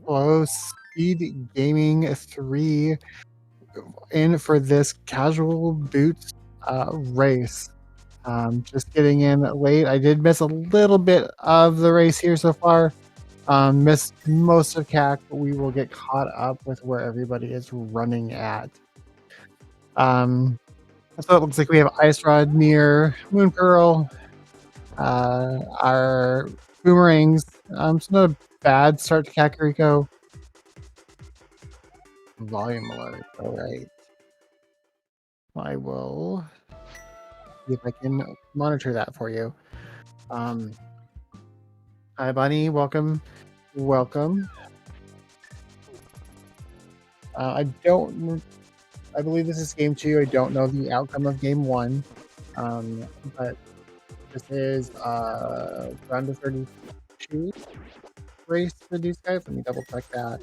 Hello, Speed Gaming 3 in for this casual boots race. Just getting in late. I did miss a little bit of the race here so far. Missed most of CAC, but we will get caught up with where everybody is running at. So it looks like we have Ice Rod near Moon Pearl. Our boomerangs. It's not a bad start to Kakariko. Volume alert. All right. I will see if I can monitor that for you. Hi, Bunny. Welcome. Welcome. I believe this is game 2. I don't know the outcome of game 1. But this is round of 32 race for these guys. Let me double check that.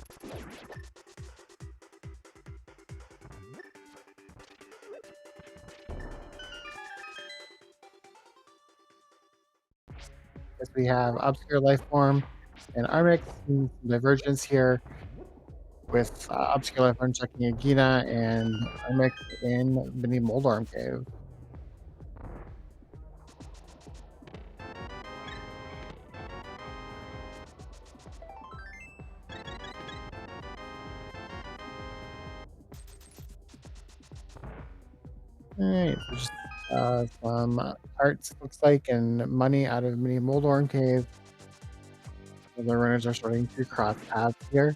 As we have ObscureLifeForm and armlx, and divergence here with ObscureLifeForm checking Agina and armlx in Mini Moldarm Cave. Alright, so just some arts, looks like, and money out of Mini Moldorm Cave. The runners are starting to cross paths here.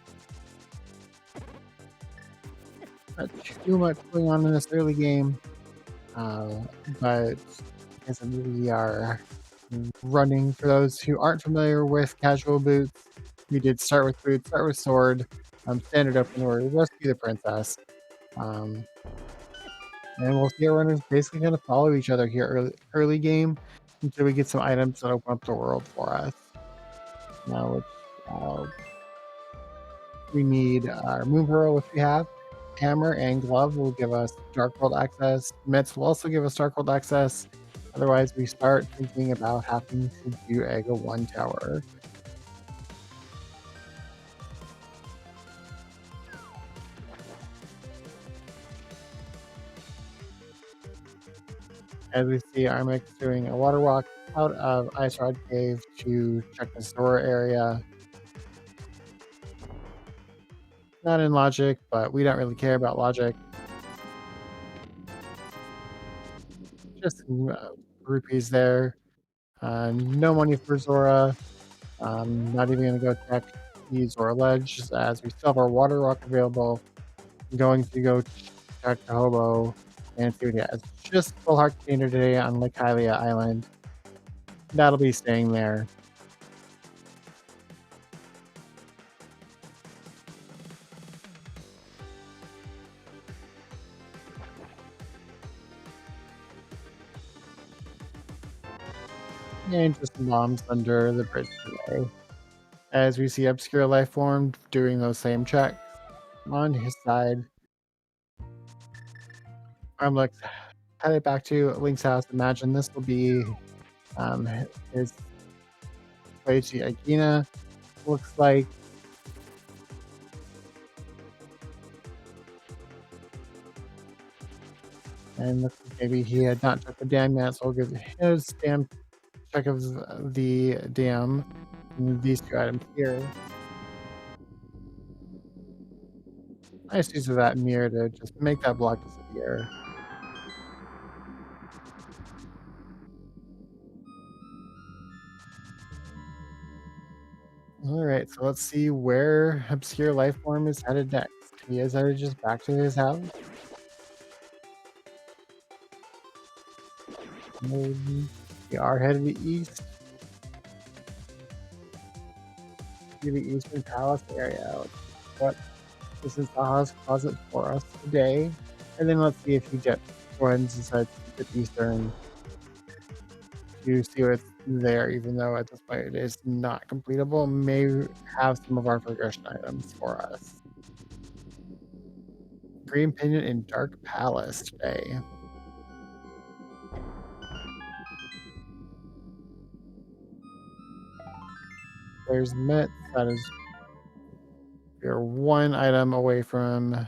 Not too much going on in this early game, but as we are running, for those who aren't familiar with casual boots, we did start with boots, start with sword, standard open order, rescue the princess. And we'll see our runners basically going to follow each other here early game until we get some items that open up the world for us. Now, we need our Moon Pearl, which we have. Hammer and Glove will give us Dark World access. Mitts will also give us Dark World access. Otherwise, we start thinking about having to do Ega 1 Tower. As we see armlx doing a water walk out of Ice Rod Cave to check the store area. Not in logic, but we don't really care about logic. Just some rupees there. No money for Zora. Not even going to go check the Zora Ledge as we still have our water rock available. I'm going to go check the Hobo and see what he has. Just full heart container today on Lake Hylia Island. That'll be staying there. And just bombs under the bridge today. As we see ObscureLifeForm doing those same checks on his side. armlx headed back to Link's house. Imagine this will be his way to Agina. Looks like And looks like maybe he had not checked the dam yet, so we'll give his dam check of the dam and these two items here. Nice use of that mirror to just make that block disappear. Alright, so let's see where Obscure Lifeform is headed next. He is headed just back to his house. And we are headed east to the Eastern Palace area. Let's see what this is Taha's closet for us today. And then let's see if he just go ahead and decide to keep it Eastern to see what's there, even though at this point it is not completable. May have some of our progression items for us. Green Pinion in Dark Palace today. There's Mitts. That is, we are one item away from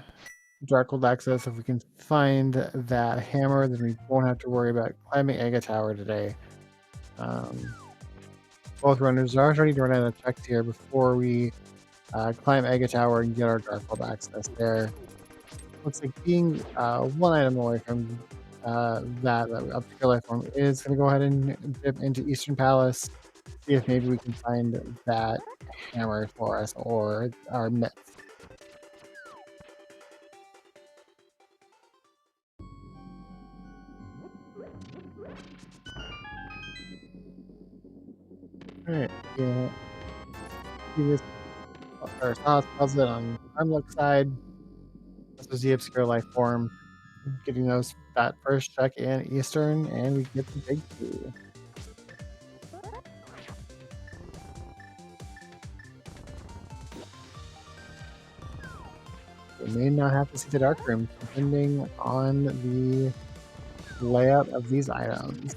Darkhold access. If we can find that hammer, then we won't have to worry about climbing Aga Tower today. Both runners are starting to run out of checks here before we climb Aga Tower and get our Darkhold access there. Looks like being one item away from that Obscure Lifeform is going to go ahead and dip into Eastern Palace, see if maybe we can find that hammer for us or our myth. Alright, yeah. See this or Sauce calls it on armlx side. This was the Obscure Lifeform. Getting those that first check in Eastern, and we get the big two. We may not have to see the dark room, depending on the layout of these items.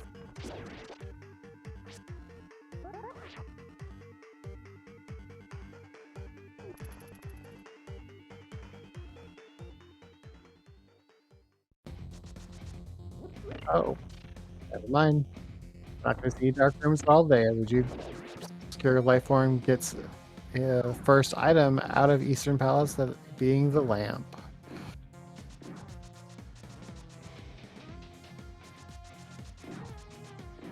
Oh, never mind. Not going to see dark rooms all day. The Obscure Lifeform gets first item out of Eastern Palace, that being the lamp.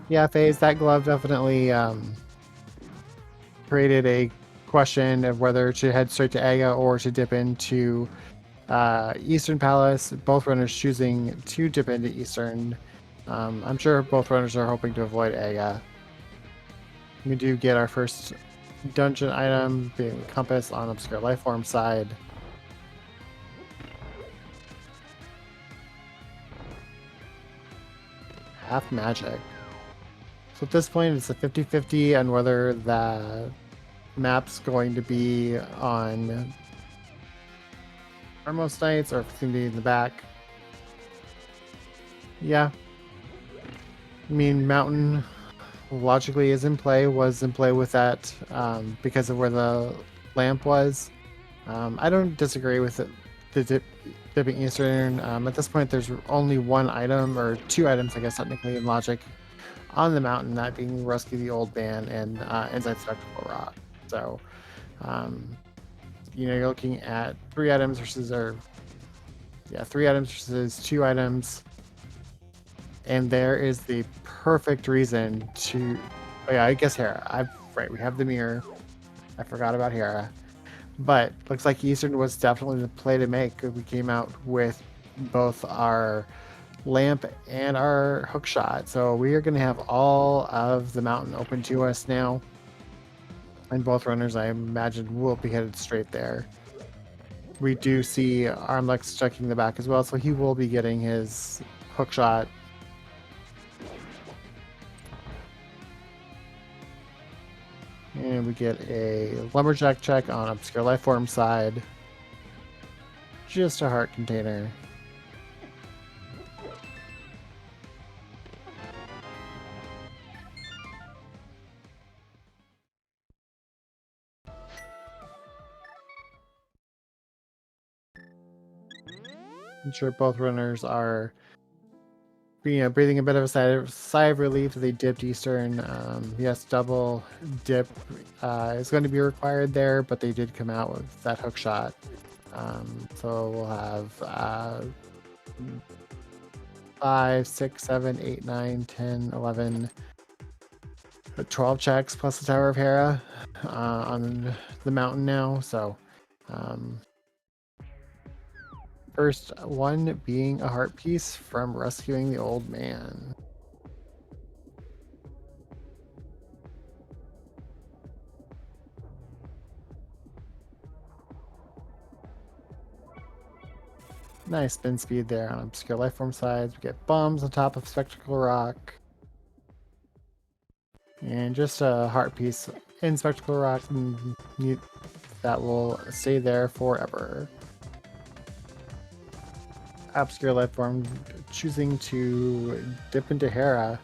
Yeah, FaZe, that glove definitely created a question of whether to head straight to Aga or to dip into Eastern Palace. Both runners choosing to dip into Eastern. I'm sure both runners are hoping to avoid Aga. We do get our first dungeon item, being Compass on Obscure Lifeform side. Half magic. So at this point, it's a 50-50 on whether the map's going to be on most nights or if it's going to be in the back. Yeah. I mean, Mountain logically is in play, was in play with that because of where the lamp was. I don't disagree with it, the dipping Eastern. At this point, there's only one item, or two items, I guess, technically, in logic on the mountain, that being Rusky the Old Man and Inside Spectacle Rock. So, you know, you're looking at three items versus two items. And there is the perfect reason to, oh yeah, I guess Hera. Right, we have the mirror. I forgot about Hera. But looks like Eastern was definitely the play to make. We came out with both our lamp and our hook shot. So we are going to have all of the mountain open to us now. And both runners, I imagine, will be headed straight there. We do see armlx checking the back as well, so he will be getting his hook shot. And we get a lumberjack check on Obscure Lifeform side. Just a heart container. I'm sure both runners are breathing a bit of a sigh of relief that they dipped Eastern. Yes, double dip is going to be required there, but they did come out with that hook shot. So we'll have 5, 6, 7, 8, 9, 10, 11, 12 checks plus the Tower of Hera on the mountain now. So first one being a heart piece from rescuing the old man. Nice spin speed there on Obscure Lifeform sides. We get bombs on top of Spectacle Rock. And just a heart piece in Spectacle Rock that will stay there forever. Obscure Lifeform choosing to dip into Hera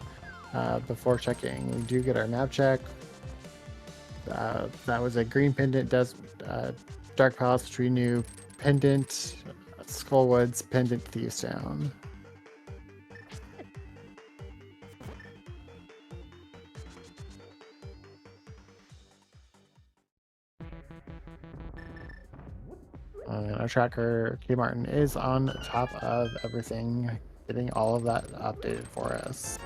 before checking. We do get our map check. That was a green pendant, does Dark Palace, which we knew, pendant, Skullwoods, pendant, Thieves Town. Our tracker, K Martin, is on top of everything, getting all of that updated for us.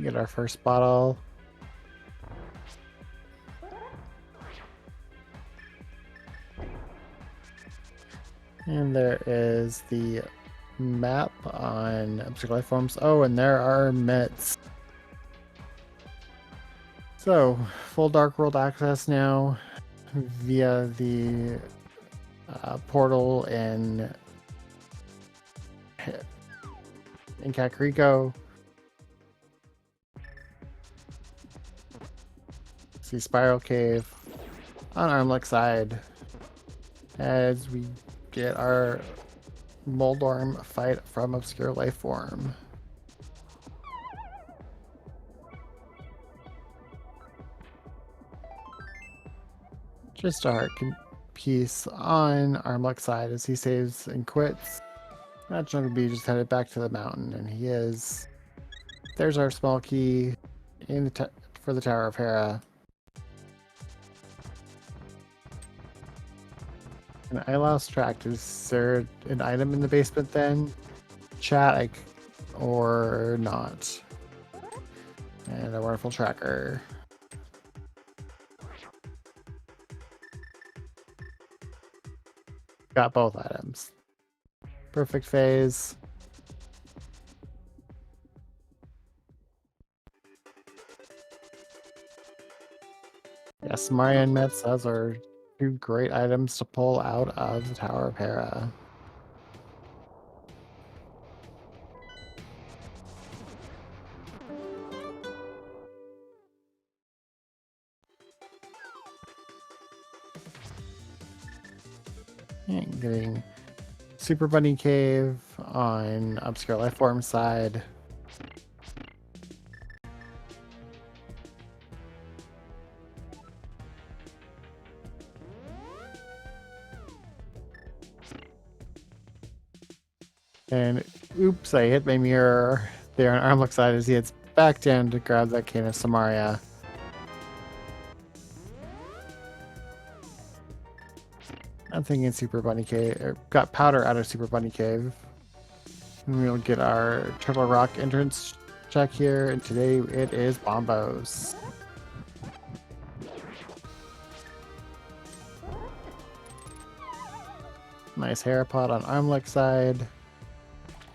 Get our first bottle. And there is the map on Obscure Lifeforms. Oh, and there are Mets. So, full Dark World access now via the portal in Kakariko. See Spiral Cave on armlx side as we get our Moldorm fight from Obscure Lifeform. Just a heart piece on armlx side as he saves and quits. That Jungle Bee just headed back to the mountain, and he is. There's our small key in the for the Tower of Hera. And I lost track. Is there an item in the basement then? Chat, or not? And a wonderful tracker. Got both items. Perfect phase. Yes, Marian Mets, those are two great items to pull out of the Tower of Hera. And getting Super Bunny Cave on Obscure Lifeform side. And oops, I hit my mirror there on armlx side as he heads back down to grab that cane of Samaria. I'm thinking Super Bunny Cave. Got powder out of Super Bunny Cave. And we'll get our Turtle Rock entrance check here. And today it is Bombos. Nice Herapod on armlx side.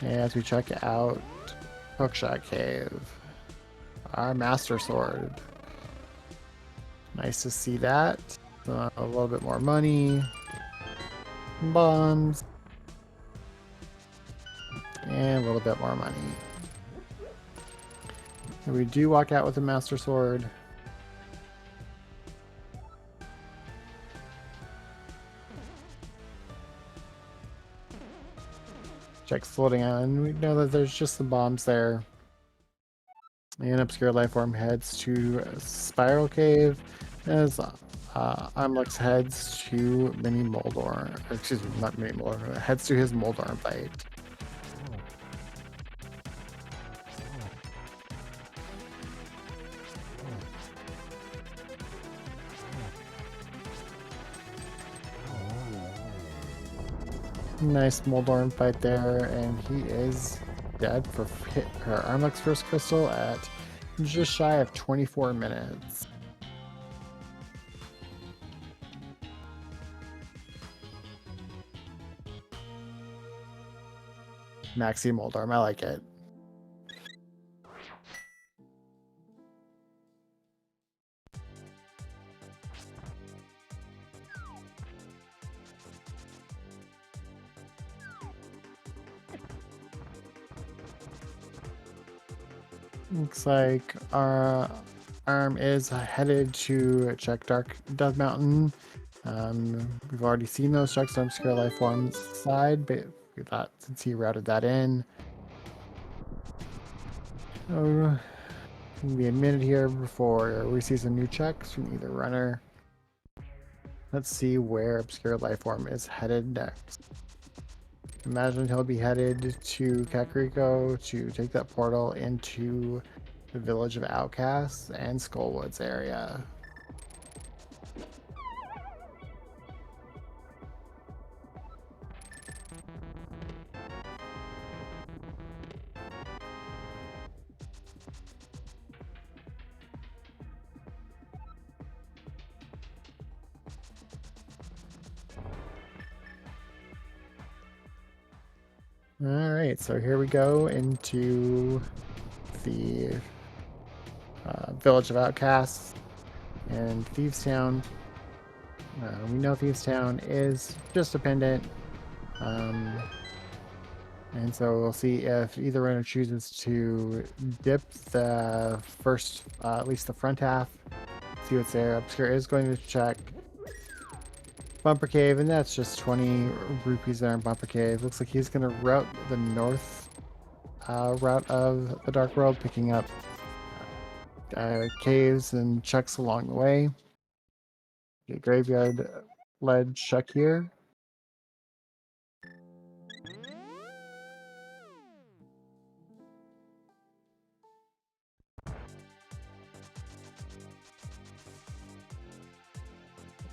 As we check out Hookshot Cave. Our Master Sword. Nice to see that. A little bit more money. Bombs. And a little bit more money. And we do walk out with a Master Sword. Check's floating on. We know that there's just some bombs there. And ObscureLifeForm heads to Spiral Cave as armlx heads to Mini Moldorm. Or excuse me, not Mini Moldorm. Heads to his Moldorm fight. Nice Moldorm fight there, and he is dead for her armlx first crystal at just shy of 24 minutes. Maxi Moldorm, I like it. Looks like our arm is headed to check Death Mountain. We've already seen those checks on ObscureLifeForm's side, but we thought since he routed that in. So, it'll be a minute here before we see some new checks from either runner. Let's see where ObscureLifeForm is headed next. Imagine he'll be headed to Kakariko to take that portal into the village of Outcasts and Skullwoods area. Alright, so here we go into the village of Outcasts and Thieves Town. We know Thieves Town is just a pendant, and so we'll see if either runner chooses to dip the first, at least the front half, see what's there. Obscure is going to check Bumper Cave, and that's just 20 rupees there in Bumper Cave. Looks like he's going to route the north route of the Dark World, picking up caves and checks along the way. Okay, graveyard ledge check here.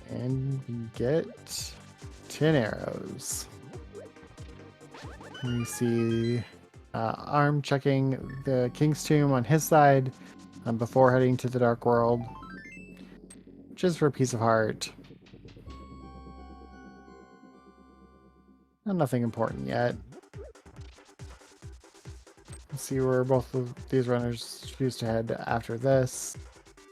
And we get 10 arrows. We see Arm checking the King's Tomb on his side before heading to the Dark World, just for a piece of heart. And nothing important yet. Let's see where both of these runners choose to head after this.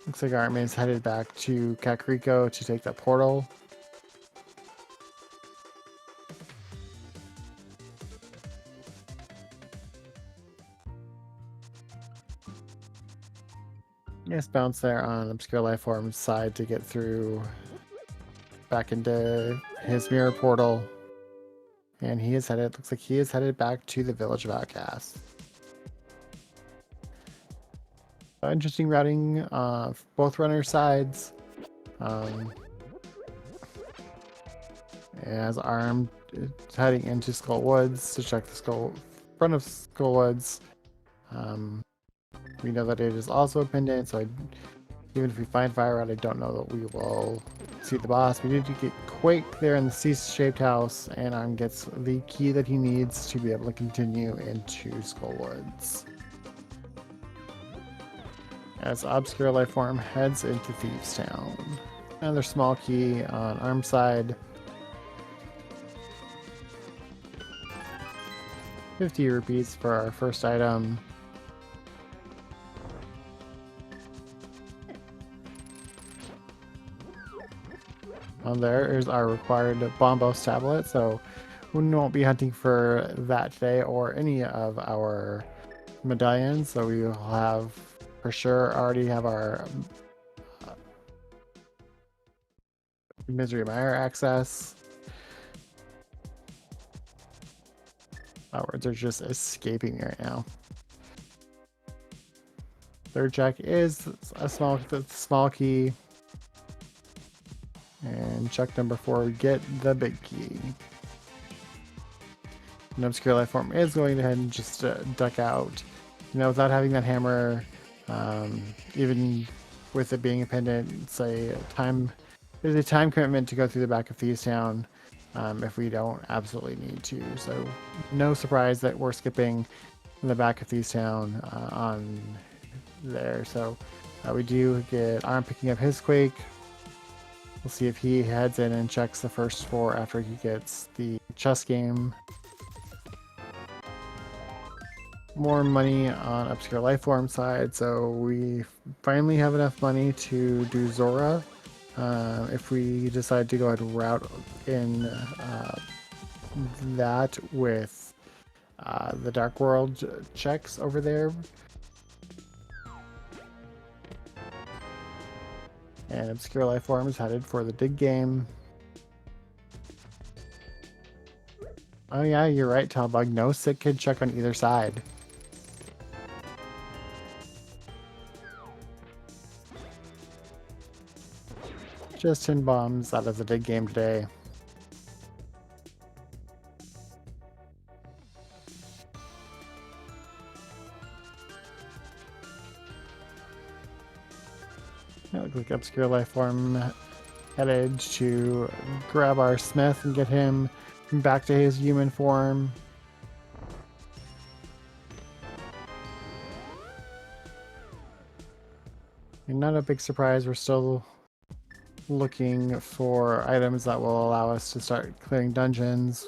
Looks like Arm is headed back to Kakariko to take that portal. Nice bounce there on ObscureLifeForm's side to get through back into his mirror portal. And he is headed, looks like he is headed back to the village of Outcasts. Interesting routing both runner sides. As Arm is heading into Skullwoods to check the front of Skullwoods. We know that it is also a pendant, so even if we find Fire Route, I don't know that we will see the boss. We need to get Quake there in the C-shaped house, and Arm gets the key that he needs to be able to continue into Skullwoods. As ObscureLifeForm heads into Thieves Town. Another small key on Arm's side. 50 rupees for our first item. There is our required Bombos tablet, so we won't be hunting for that today or any of our medallions, so we will have for sure already have our Misery Mire access. Our words are just escaping me right now. Third check is a small key. And check number 4, we get the big key. And ObscureLifeForm is going ahead and just duck out. You know, without having that hammer, even with it being a pendant, it's a time. There's a time commitment to go through the back of Thieves Town if we don't absolutely need to. So no surprise that we're skipping the back of Thieves Town on there. So we do get Arm picking up his Quake. We'll see if he heads in and checks the first 4 after he gets the chess game. More money on ObscureLifeForm side, so we finally have enough money to do Zora. If we decide to go ahead and route in that with the Dark World checks over there. And ObscureLifeForm is headed for the dig game. Oh yeah, you're right, Talbug. No sick kid check on either side. Just 10 bombs out of the dig game today. It looks like ObscureLifeForm headed to grab our Smith and get him back to his human form. And not a big surprise, we're still looking for items that will allow us to start clearing dungeons.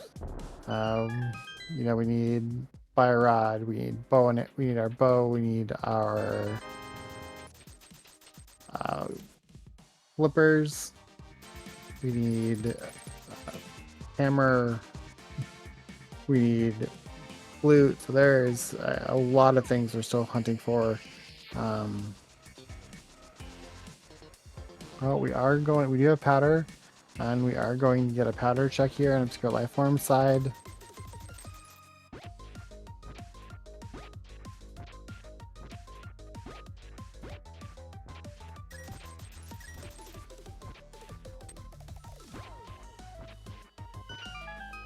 You know, we need fire rod, we need bow, and we need our bow, we need our flippers, we need hammer, we need flute. So there's a lot of things we're still hunting for. Oh, we do have powder, and we are going to get a powder check here on ObscureLifeForm side.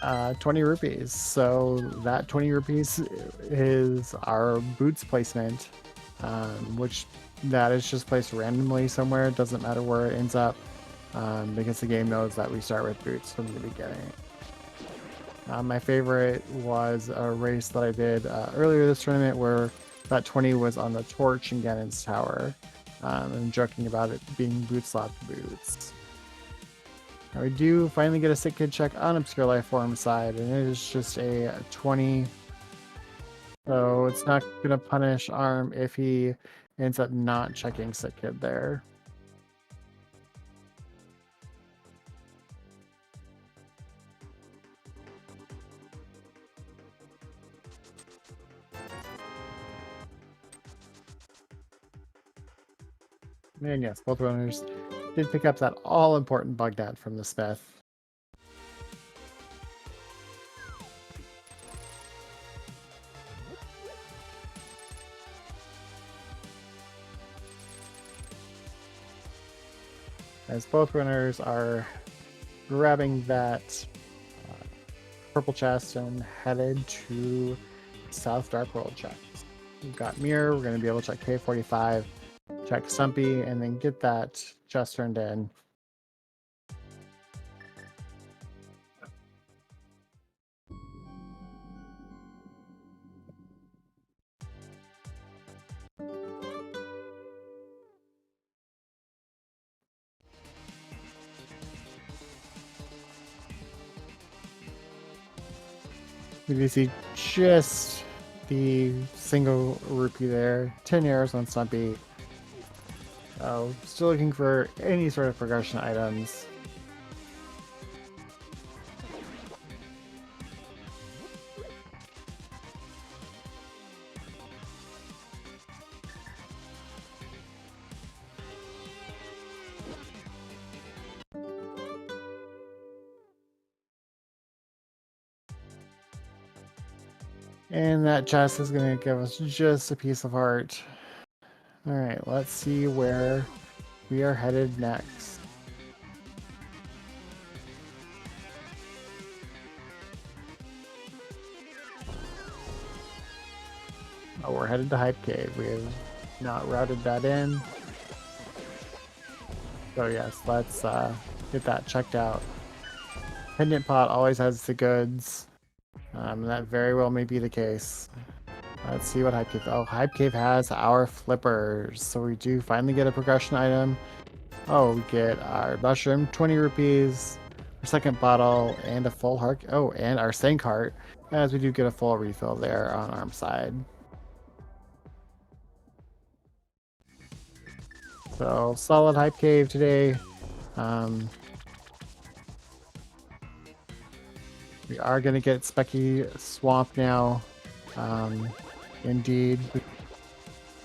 Uh, 20 rupees. So that 20 rupees is our boots placement, which that is just placed randomly somewhere. It doesn't matter where it ends up, because the game knows that we start with boots from the beginning. My favorite was a race that I did earlier this tournament where that 20 was on the torch in Ganon's tower. I'm joking about it being boot slot boots. Now we do finally get a sick kid check on ObscureLifeForm side, and it is just a 20. So it's not going to punish Arm if he ends up not checking sick kid there. And yes, both runners did pick up that all-important bug net from the Smith. As both runners are grabbing that purple chest and headed to South Dark World checks. We've got Mirror, we're going to be able to check K45, check Stumpy, and then get that chest turned in. You can see just the single rupee there. 10 arrows on Stumpy. Oh, still looking for any sort of progression items. And that chest is going to give us just a piece of heart. All right, let's see where we are headed next. Oh, we're headed to Hype Cave. We have not routed that in. So yes, let's get that checked out. Pendant Pot always has the goods. That very well may be the case. Let's see what Hype Cave... Oh, Hype Cave has our flippers. So we do finally get a progression item. Oh, we get our mushroom, 20 rupees, our second bottle, and a full heart. Oh, and our Sank heart, as we do get a full refill there on arm side. So, solid Hype Cave today. We are going to get Specky Swamp now. Indeed.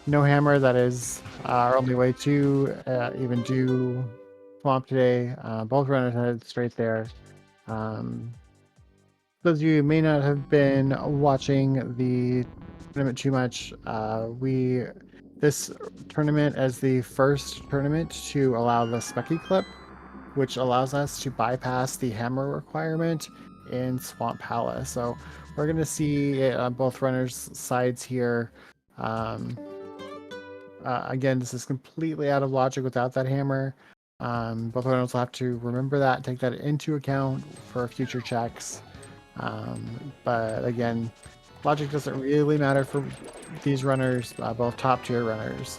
No hammer, that is our only way to even do Swamp today. Both runners headed straight there. Those of you who may not have been watching the tournament too much, this tournament is the first tournament to allow the Specky clip, which allows us to bypass the hammer requirement in Swamp Palace. So we're going to see it on both runners' sides here. Again, this is completely out of logic without that hammer. Both runners will have to remember that, take that into account for future checks. But again, logic doesn't really matter for these runners, both top tier runners.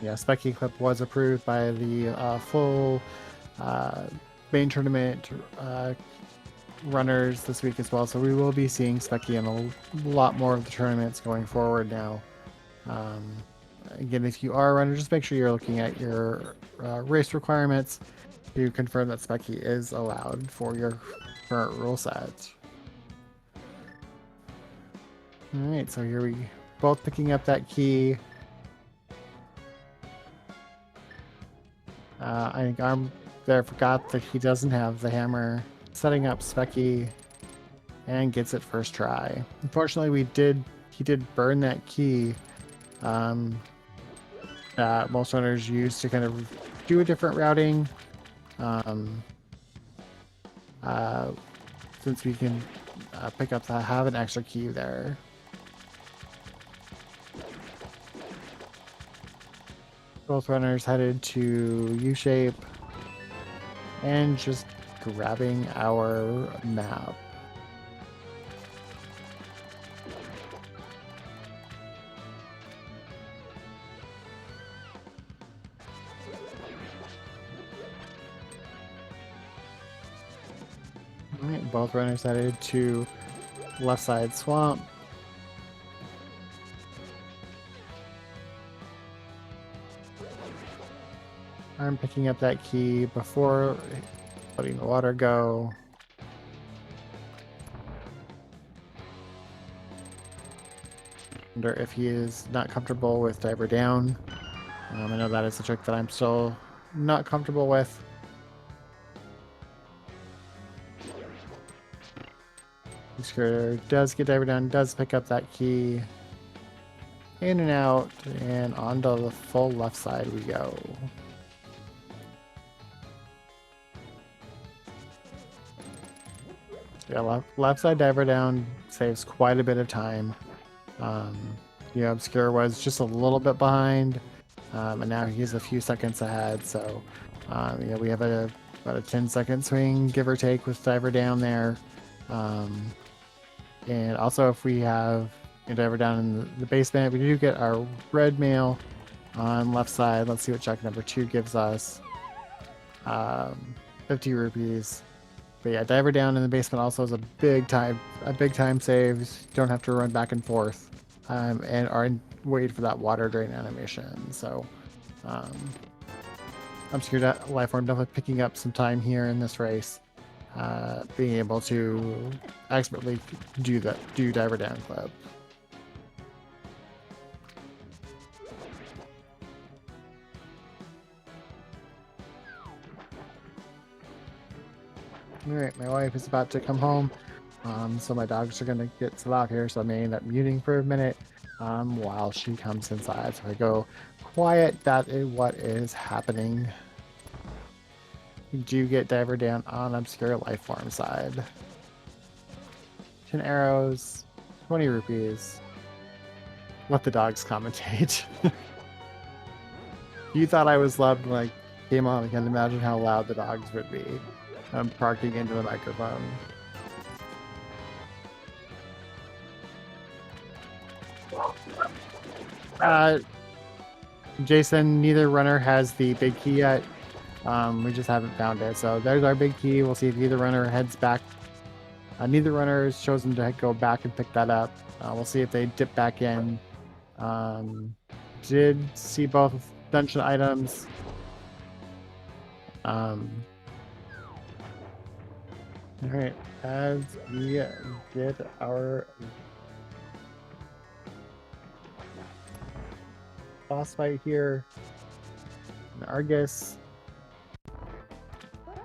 Yeah, Specky Clip was approved by the full main tournament runners this week as well, so we will be seeing Specky in a lot more of the tournaments going forward now. Again, if you are a runner, just make sure you're looking at your race requirements to confirm that Specky is allowed for your current rule set. Alright, so here we both picking up that key. I think Arm there forgot that he doesn't have the hammer. Setting up Specky and gets it first try. Unfortunately, he did burn that key that most runners use to kind of do a different routing. Since we can pick up have an extra key there. Both runners headed to U-shape and just grabbing our map. All right, both runners headed to left side swamp. I'm picking up that key before letting the water go. Wonder if he is not comfortable with diver down. I know that is a trick that I'm still not comfortable with. Obscure does get diver down, does pick up that key. In and out, and onto the full left side we go. Yeah, left side diver down saves quite a bit of time. Yeah, Obscure was just a little bit behind, and now he's a few seconds ahead. So, yeah, we have about a 10-second swing, give or take, with diver down there. And also, if we have diver down in the basement, we do get our red mail on left side. Let's see what check number 2 gives us. 50 rupees. But yeah, diver down in the basement also is a big time save. You don't have to run back and forth, and are wait for that water drain animation. So, ObscureLifeForm definitely picking up some time here in this race, being able to expertly do diver down clip. Alright, my wife is about to come home. So my dogs are gonna get so loud here, so I may end up muting for a minute while she comes inside. So I go quiet. That is what is happening. We do get Diver down on Obscure Lifeform side. 10 arrows, 20 rupees. Let the dogs commentate. You thought I was loved when I came on. I can imagine how loud the dogs would be. I'm barking into the microphone. Jason, neither runner has the big key yet. We just haven't found it. So there's our big key. We'll see if either runner heads back. Neither runner has chosen to go back and pick that up. We'll see if they dip back in. Did see both dungeon items. All right, as we get our boss fight here, and Argus,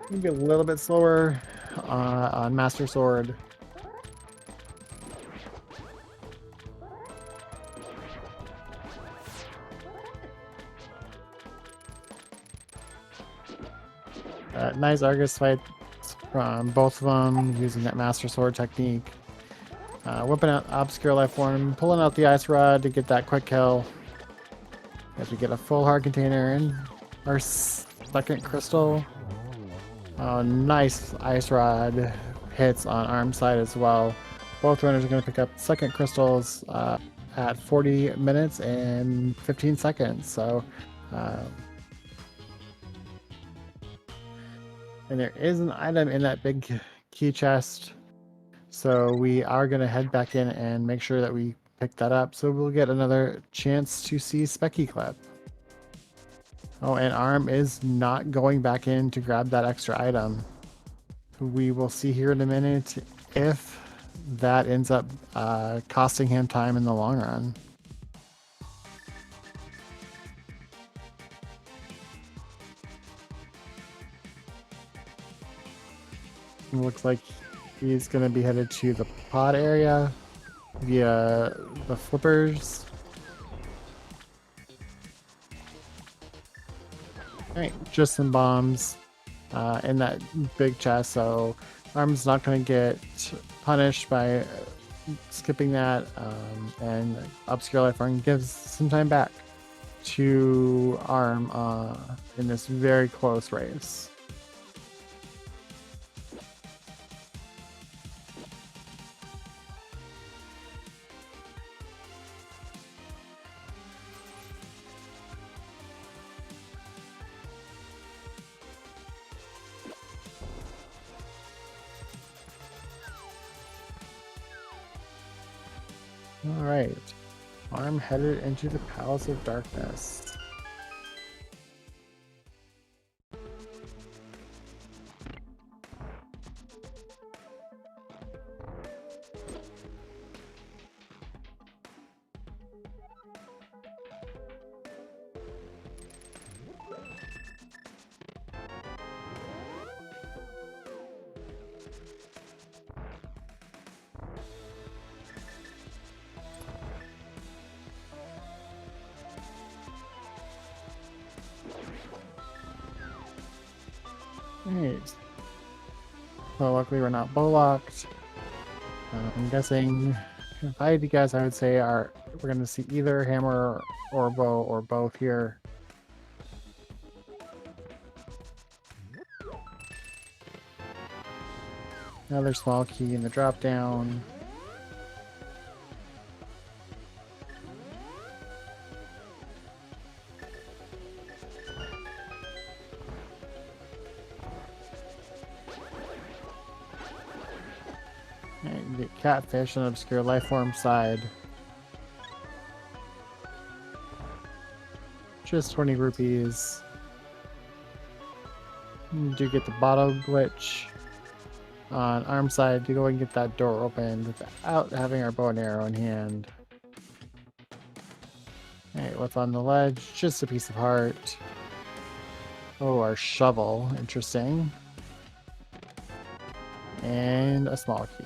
maybe a little bit slower on Master Sword. Nice Argus fight from both of them using that Master Sword technique. Whipping out Obscure Lifeform, pulling out the Ice Rod to get that quick kill. As we get a full hard container and our second crystal. Oh, nice Ice Rod hits on arm side as well. Both runners are going to pick up second crystals at 40 minutes and 15 seconds. So, and there is an item in that big key chest. So we are going to head back in and make sure that we pick that up. So we'll get another chance to see Specky Clip. Oh, and Arm is not going back in to grab that extra item. We will see here in a minute if that ends up costing him time in the long run. It looks like he's going to be headed to the pod area via the flippers. Alright, just some bombs in that big chest, so Arm's not going to get punished by skipping that, and Obscure Lifeform gives some time back to Arm in this very close race. Alright, Arm headed into the Palace of Darkness. Right. So luckily we're not bow-locked. I'm guessing if I had to guess, I would say we're going to see either hammer or bow or both here. Another small key in the drop down. And get catfish on Obscure Lifeform side. Just 20 rupees. You do get the bottle glitch on Arm side to go and get that door opened without having our bow and arrow in hand. Alright, what's on the ledge? Just a piece of heart. Oh, our shovel. Interesting. and a small key.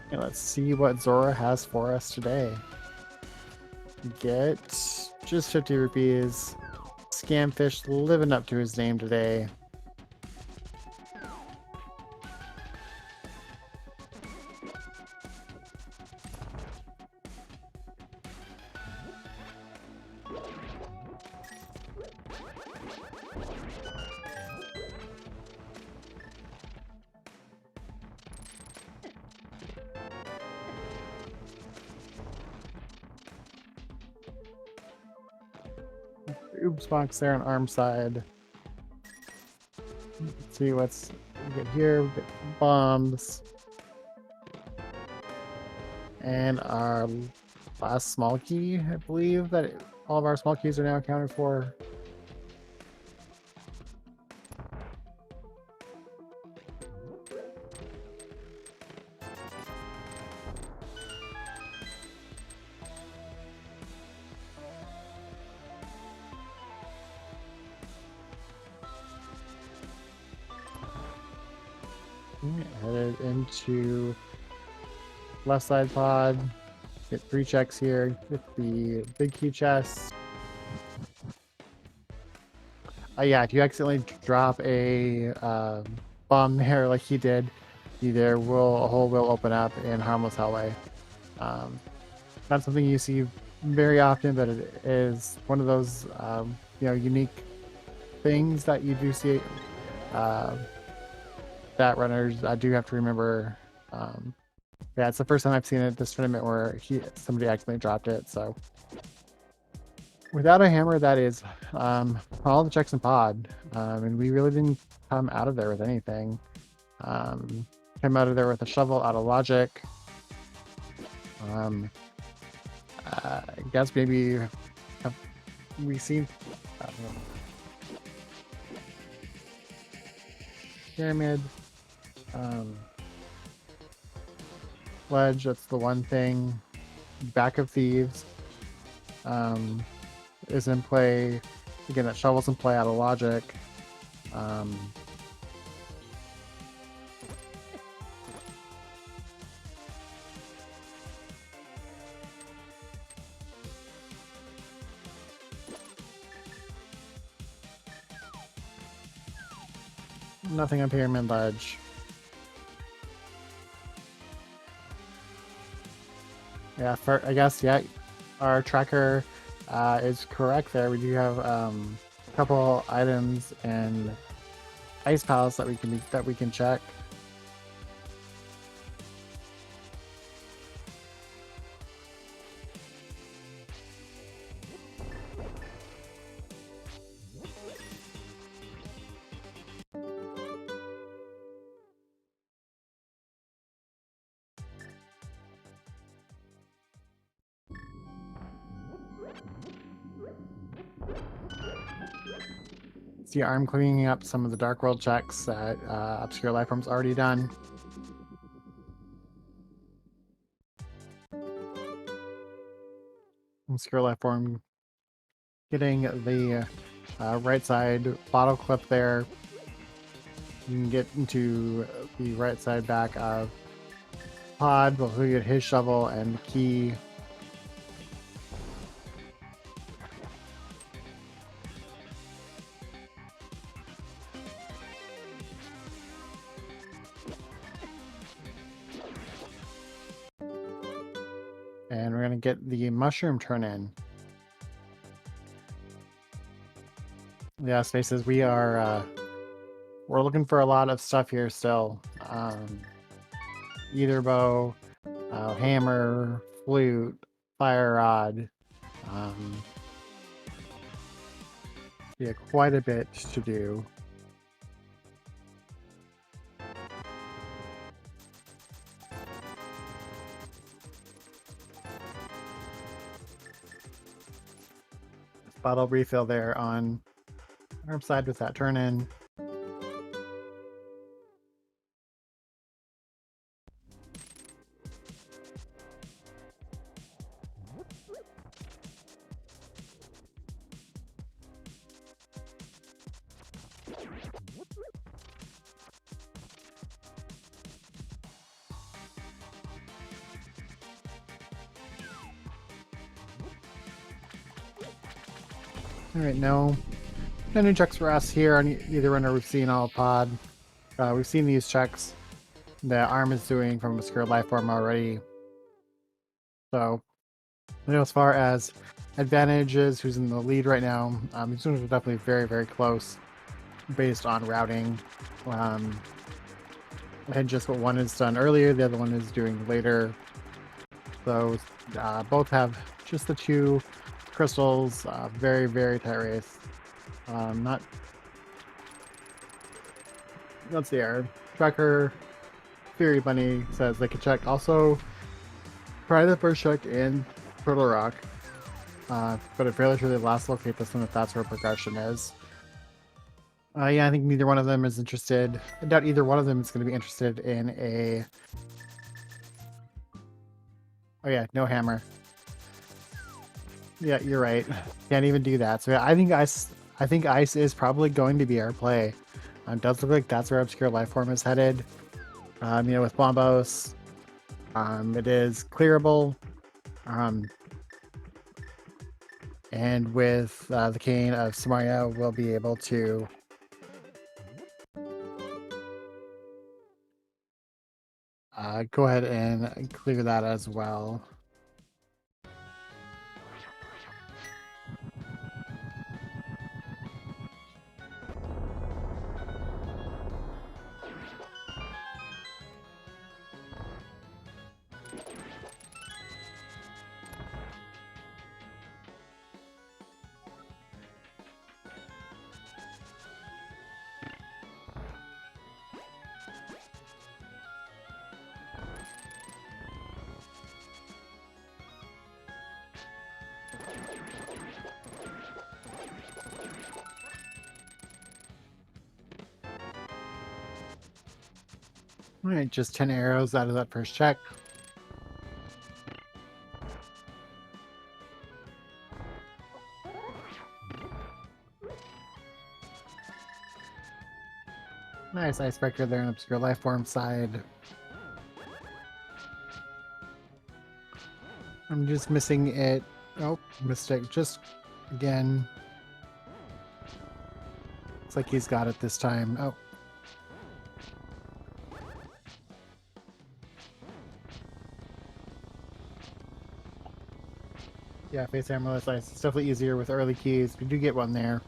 Okay, let's see what Zora has for us today. Get just 50 rupees. Scamfish living up to his name today. Oops box there on arm side. Let's see what's we get here. We get bombs. And our last small key, I believe that all of our small keys are now accounted for. Headed into left side pod. Get 3 checks here. Get the big key chest. Yeah, if you accidentally drop a bomb there like he did, a hole will open up in harmless hallway. Not something you see very often, but it is one of those unique things that you do see. That runners do have to remember. Yeah, it's the first time I've seen it at this tournament where somebody accidentally dropped it. So without a hammer, that is all the checks in pod, and we really didn't come out of there with anything. Came out of there with a shovel out of logic. I guess maybe have we seen pyramid, ledge. That's the one thing. Back of thieves is in play. Again, that shovel's in play out of logic. Nothing on pyramid ledge. Yeah, I guess, yeah, our tracker is correct there. We do have a couple items and ice palace that we can check. See, I'm cleaning up some of the Dark World checks that ObscureLifeForm's already done. ObscureLifeForm getting the right side bottle clip there. You can get into the right side back of pod, but he'll get his shovel and key. And we're going to get the mushroom turn in. Yeah, Spaces, we're looking for a lot of stuff here still. Either bow, hammer, flute, fire rod. Yeah, quite a bit to do. Bottle refill there on arm side with that turn in. Alright, no new checks for us here on either runner. We've seen all pod. We've seen these checks that ARM is doing from ObscureLifeForm already. So, as far as advantages, who's in the lead right now, these ones are definitely very, very close based on routing. And just what one is done earlier, the other one is doing later. So, both have just the 2 crystals, very, very tight race. Not Let's see here. Tracker Fury Bunny says they could check. Also, try the first check in Turtle Rock, but I'm fairly sure they last locate this one if that's where progression is. Yeah, I think neither one of them is interested. I doubt either one of them is going to be interested in a. Oh yeah, no hammer. Yeah, you're right. Can't even do that. So yeah, I think ice is probably going to be our play. Does look like that's where ObscureLifeForm is headed. With Bombos, it is clearable. And with the Cane of Samaria, we'll be able to go ahead and clear that as well. All right, just 10 arrows out of that first check. Nice icebreaker there on ObscureLifeForm side. I'm just missing it. Oh, mistake. Just again. Looks like he's got it this time. Oh. Yeah, face armless ice. It's definitely easier with early keys. We do get one there.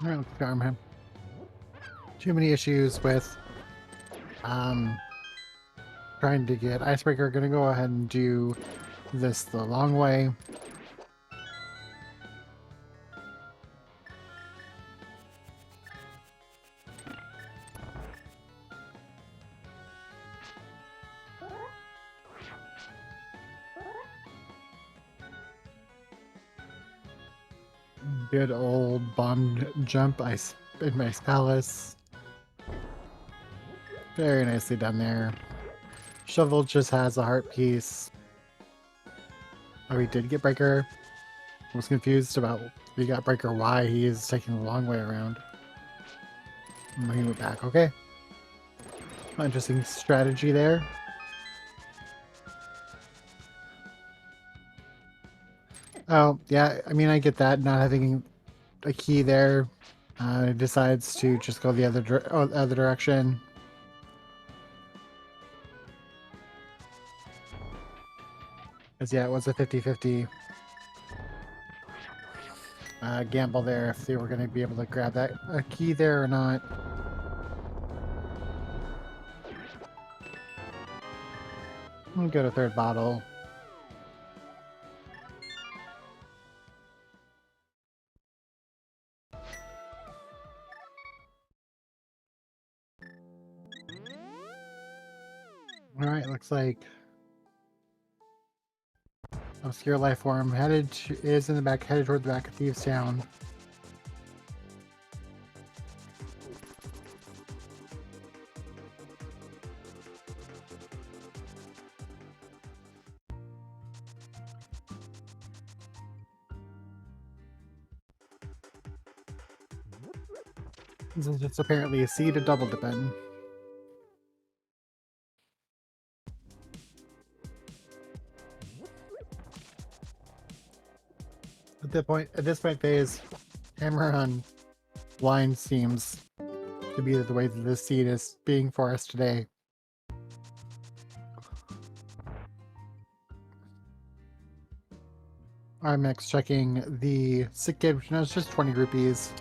All right, let's arm him. Too many issues with trying to get icebreaker. Gonna go ahead and do this the long way. Good old bomb jump ice in my palace. Very nicely done there. Shovel just has a heart piece. Oh, he did get breaker. I was confused about he got breaker why he is taking the long way around. He went back. Okay. Interesting strategy there. Oh, yeah. I mean, I get that. Not having a key there. Decides to just go the other direction. Because, yeah, it was a 50-50 gamble there if they were going to be able to grab that key there or not. We'll go to third bottle. Alright, looks like Obscure Lifeform is in the back, headed toward the back of Thieves Town. This is just apparently a seed to double dip in. At this point phase, hammer on blind seems to be the way that this seed is being for us today. armlx checking the sick kid, which now is just 20 rupees.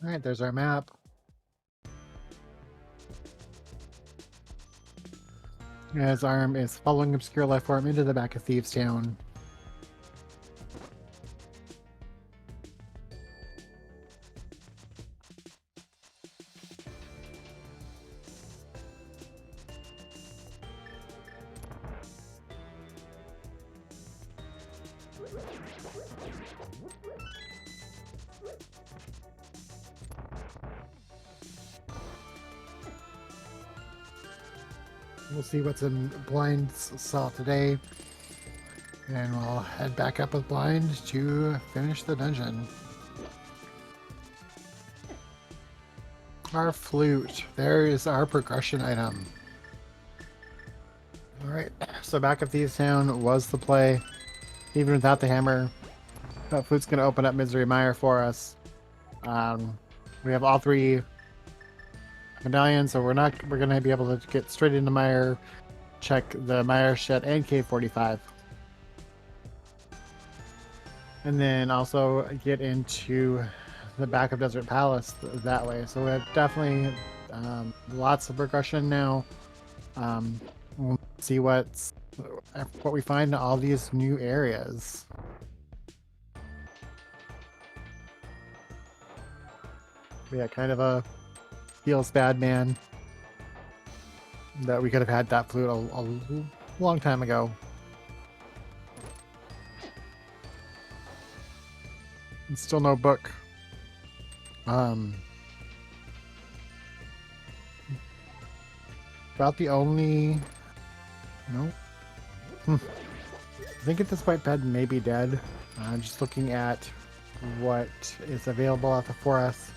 Alright, there's our map. As Arm is following Obscure Lifeform into the back of Thieves Town. We'll see what's in Blind's saw today. And we'll head back up with Blind to finish the dungeon. Our flute. There is our progression item. Alright, so back of Thieves Town was the play. Even without the hammer, that flute's going to open up Misery Mire for us. We have all 3 medallions, so we're going to be able to get straight into Mire, check the Mire Shed and Cave 45. And then also get into the back of Desert Palace that way. So we have definitely lots of progression now. We'll see what we find in all these new areas. Yeah, kind of a feels bad, man, that we could have had that flute a long time ago. And still no book. About the only... No. I think at this point Ped may be dead. Just looking at what is available out there for us.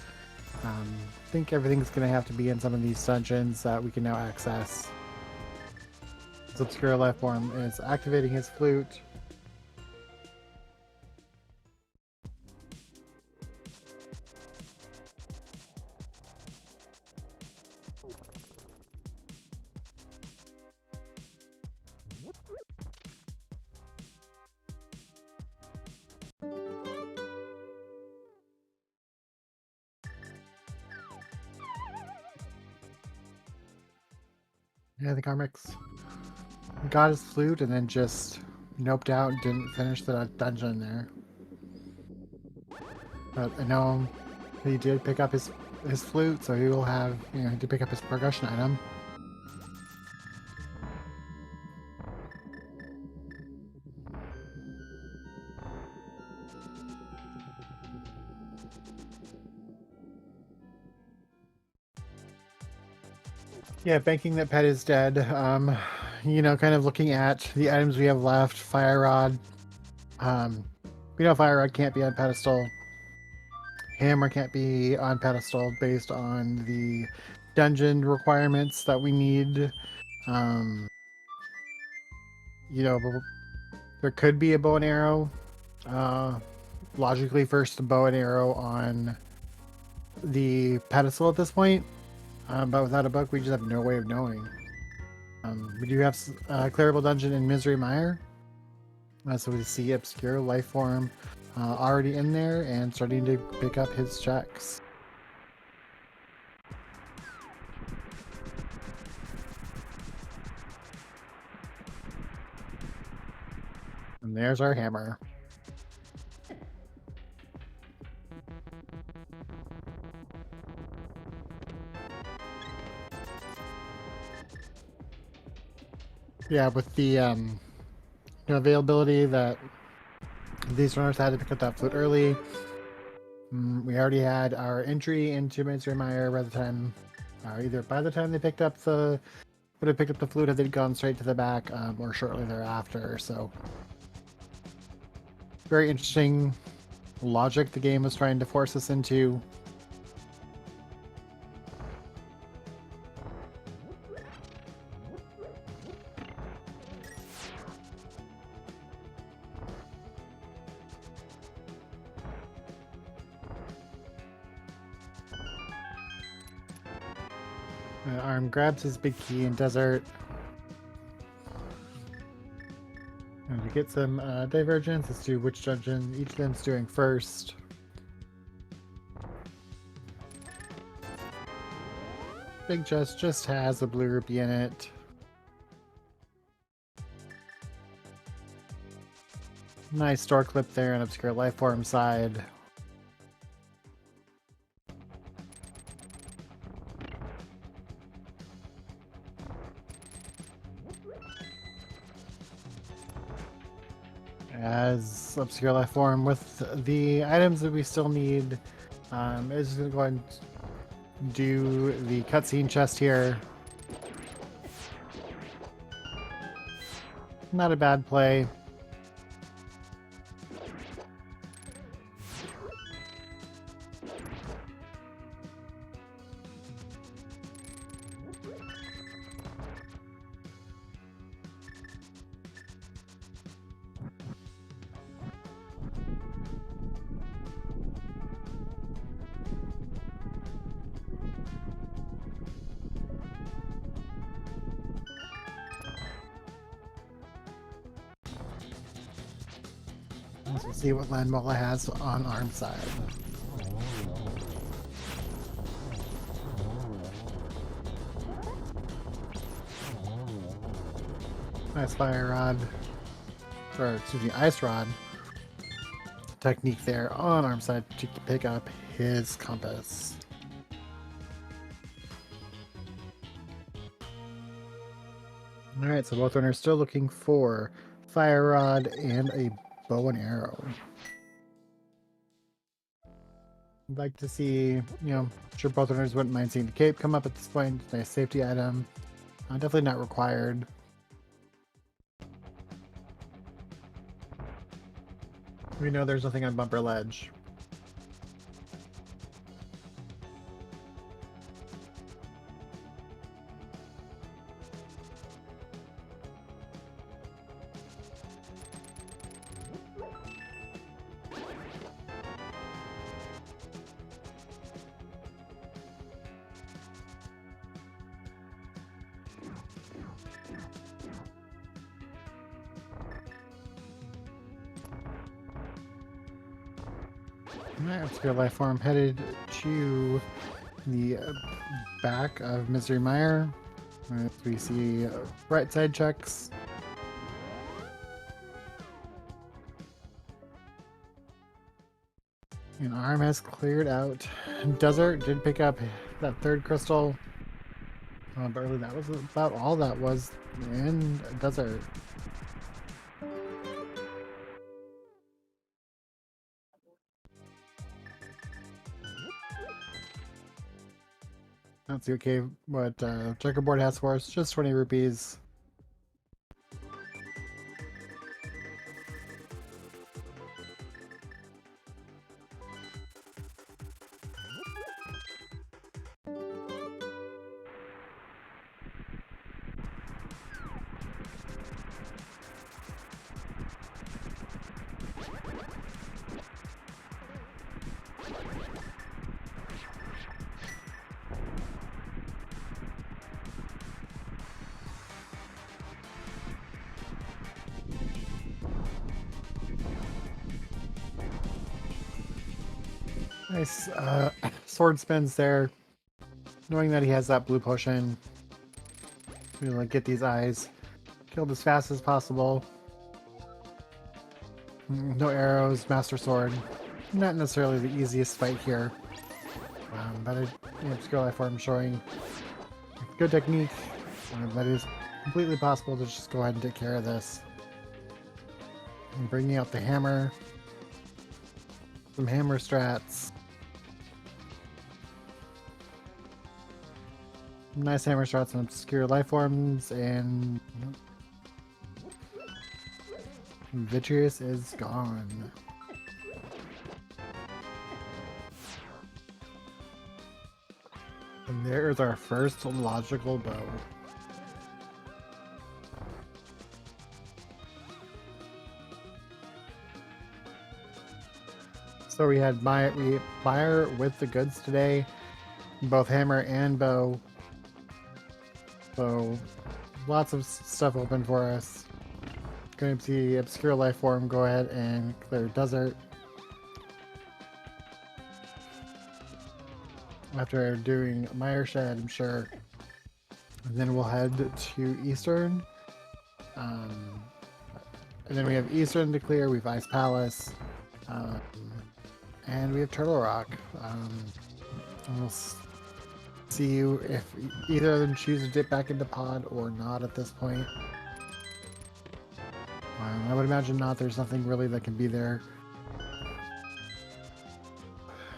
I think everything's going to have to be in some of these dungeons that we can now access. ObscureLifeForm is activating his flute. Yeah, I think armlx got his flute and then just noped out and didn't finish the dungeon there. But I know he did pick up his flute, so he will have, he did pick up his progression item. Yeah, banking that Pet is dead. Kind of looking at the items we have left. Fire Rod. Fire Rod can't be on pedestal. Hammer can't be on pedestal based on the dungeon requirements that we need. There could be a bow and arrow. Logically, first a bow and arrow on the pedestal at this point. But without a book, we just have no way of knowing. We do have a clearable dungeon in Misery Mire. So we see Obscure Lifeform already in there and starting to pick up his checks. And there's our hammer. Yeah, with the availability that these runners had to pick up that flute early, we already had our entry into Misery Mire by the time, either by the time they picked up the flute, had they gone straight to the back, or shortly thereafter. So very interesting logic the game was trying to force us into. Arm grabs his big key in desert. And we get some divergence as to which dungeon each of them's doing first. Big chest just has a blue rupee in it. Nice door clip there on ObscureLifeForm side. As ObscureLifeForm with the items that we still need is going to go ahead and do the cutscene chest here. Not a bad play. Let's see what Landmola has on arm side. Nice fire rod, or excuse me, ice rod technique there on arm side to pick up his compass. Alright, so both runners still looking for fire rod and a bow and arrow. I'd like to see, I'm sure both runners wouldn't mind seeing the cape come up at this point. Nice safety item. Definitely not required. We know there's nothing on Bumper Ledge. Alright, ObscureLifeForm headed to the back of Misery Mire. As we see right side checks. And arm has cleared out. Desert did pick up that third crystal. But really that was about all that was in desert. Let's see what checkerboard has for us. Just 20 rupees. Nice sword spins there. Knowing that he has that blue potion. We'll get these eyes killed as fast as possible. No arrows, Master Sword. Not necessarily the easiest fight here. But ObscureLifeForm showing good technique. But it is completely possible to just go ahead and take care of this. And bringing out the hammer. Some hammer strats. Nice hammer strats on ObscureLifeForms, and Vitreous is gone. And there is our first logical bow. So we had buyer with the goods today, both hammer and bow. So lots of stuff open for us. Going to see ObscureLifeForm go ahead and clear desert. After doing Mire Shed, I'm sure. And then we'll head to Eastern. And then we have Eastern to clear. We have Ice Palace. And we have Turtle Rock. We'll see if either of them choose to dip back into pod or not at this point. I would imagine not. There's nothing really that can be there.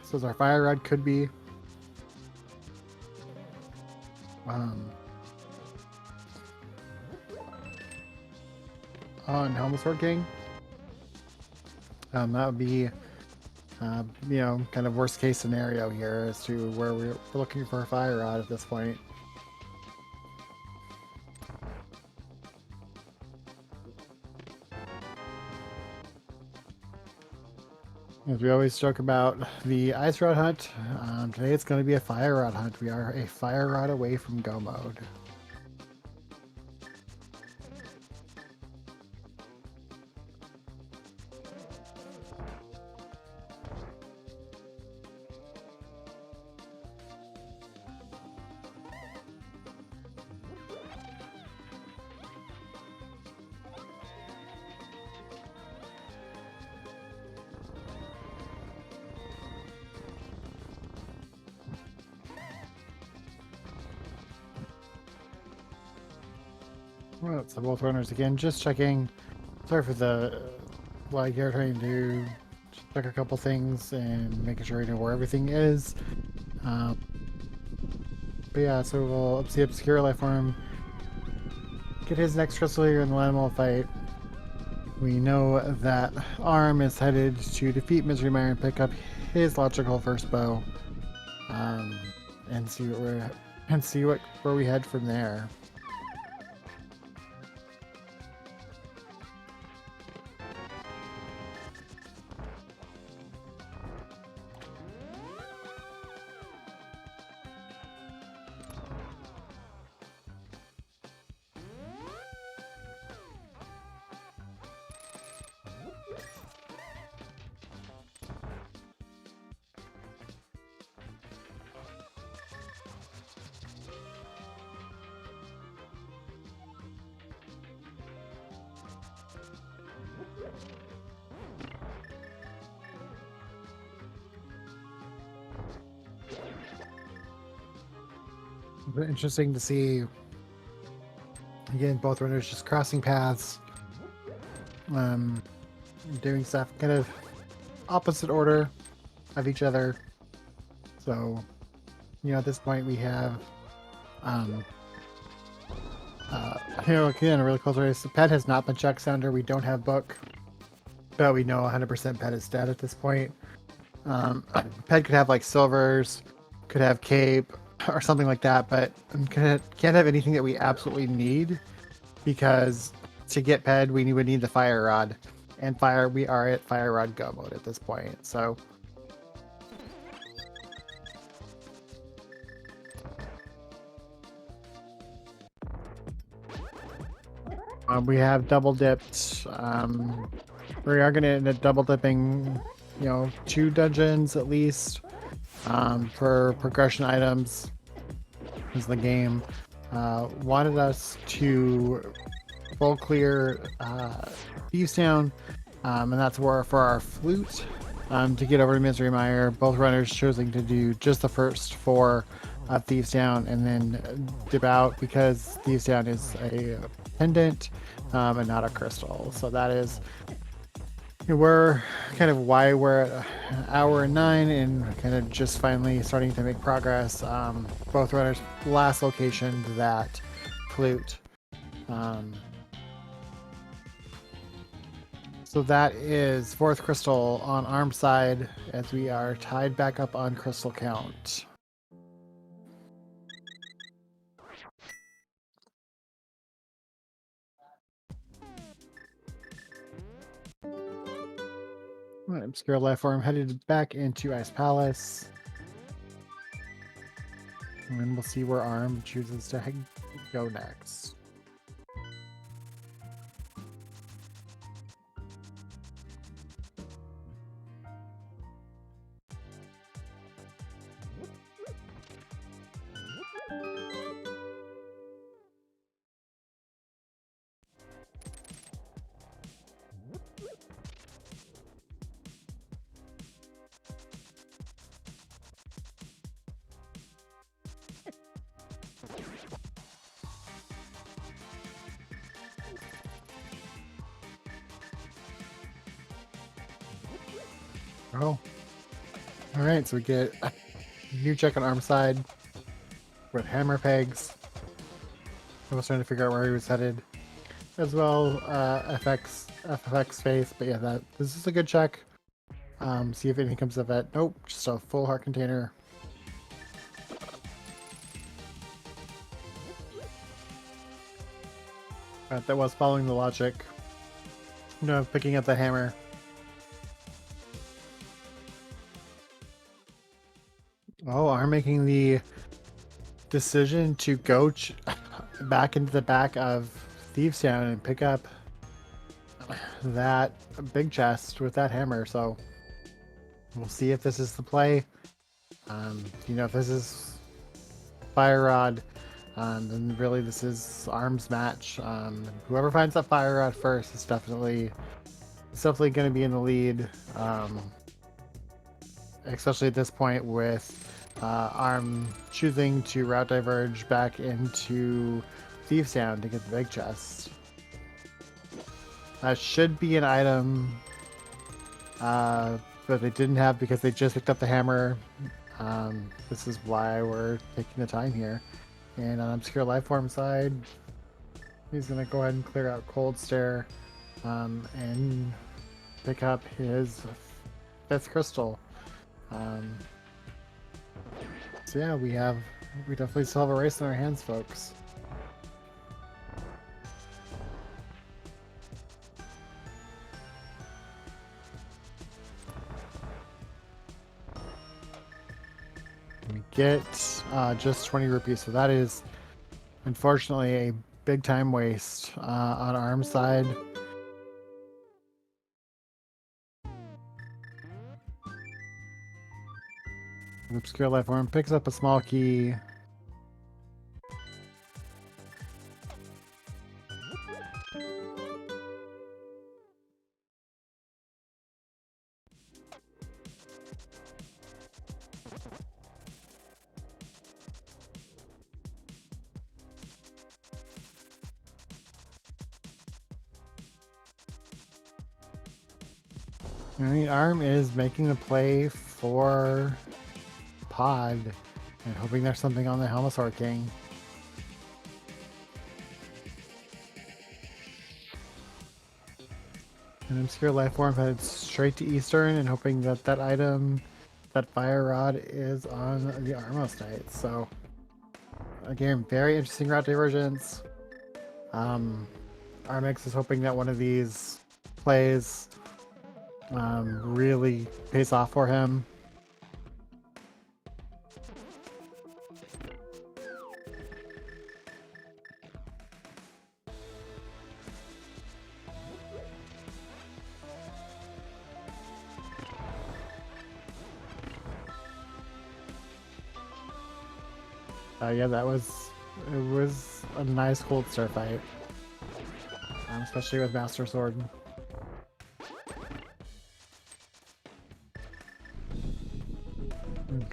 So our Fire Rod could be. On Helmet Sword King. That would be, you know, kind of worst case scenario here as to where we're looking for a Fire Rod at this point. As we always joke about the Ice Rod hunt, today it's going to be a Fire Rod hunt. We are a Fire Rod away from Go mode. Well, so both runners again, just checking. Sorry for the lag here, trying to check a couple things and making sure we know where everything is. But yeah, so we'll see ObscureLifeForm get his next crystal here in the Animal fight. We know that Arm is headed to defeat Misery Mire and pick up his logical first bow, and see where we head from there. Interesting to see, again, both runners just crossing paths, doing stuff kind of opposite order of each other. So, you know, at this point we have, you know, again, a really close race. Pet has not been checked sounder. We don't have book, but we know 100% Pet is dead at this point. Pet could have like silvers, could have cape, or something like that, but can't have anything that we absolutely need, because to get Ped we would need the Fire Rod, and we are at Fire Rod Go mode at this point. So we have double dipped. We are gonna end up double dipping, you know, 2 dungeons at least, for progression items, because the game wanted us to full clear Thieves Town And that's where for our flute. To get over to Misery Mire, both runners choosing to do just the first for Thieves Down and then dip out because Thieves Down is a pendant and not a crystal. So that is we're kind of why we're at hour 9 and kind of just finally starting to make progress. Both runners last location that flute. So that is 4th crystal on arm side as we are tied back up on crystal count. All right, Obscure Lifeform headed back into Ice Palace. And then we'll see where Arm chooses to go next. Oh. Alright, so we get a new check on arm side with hammer pegs. I was trying to figure out where he was headed. As well, FX face, but yeah, this is a good check. See if anything comes of it. Nope, just a full heart container. That was following the logic. No, picking up the hammer. Oh, I'm making the decision to go back into the back of Thieves Town and pick up that big chest with that hammer. So we'll see if this is the play. If this is Fire Rod, then really this is Arm's match. Whoever finds that Fire Rod first is definitely going to be in the lead. Especially at this point with Arm choosing to route diverge back into Thieves Town to get the big chest. That should be an item, but they didn't have because they just picked up the hammer. This is why we're taking the time here. And on Obscure Lifeform side, he's going to go ahead and clear out Cold Stare and pick up his 5th crystal. So yeah, we definitely still have a race in our hands, folks. We get just 20 rupees, so that is unfortunately a big time waste on Arm's side. Obscure Lifeform picks up a small key. Arm is making the play for Pod and hoping there's something on the Helmosaur King. And Obscure Lifeform headed straight to Eastern and hoping that that item, that Fire Rod, is on the Armos Knight. So again, very interesting route divergence. Armx is hoping that one of these plays really pays off for him. Yeah, it was a nice Cold Stare fight, especially with Master Sword.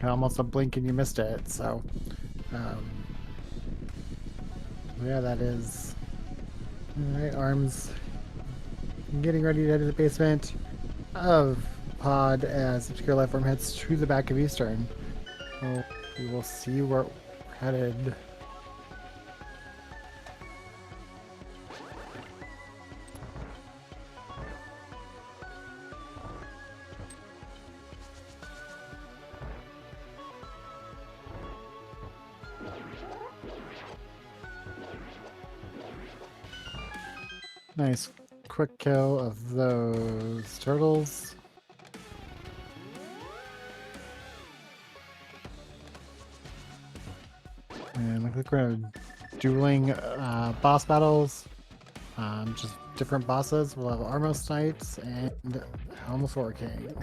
almost a blink and you missed it. So, yeah, that is. All right, Arms getting ready to head to the basement of Pod as ObscureLifeForm heads to the back of Eastern. So we will see where we're headed. Nice quick kill of those turtles. And looks like we're dueling boss battles. Just different bosses. We'll have Armos Knights and Helmsor King.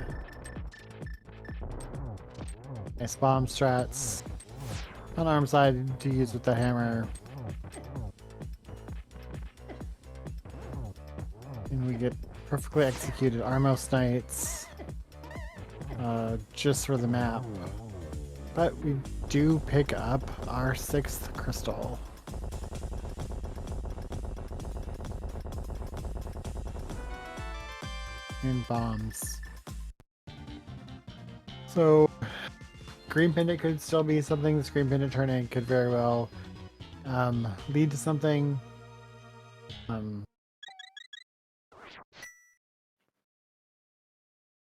Nice bomb strats. On arm side to use with the hammer. And we get perfectly executed Armos Knights just for the map. But we do pick up our 6th crystal. And bombs. So Green Pendant could still be something. This Green Pendant turning could very well lead to something.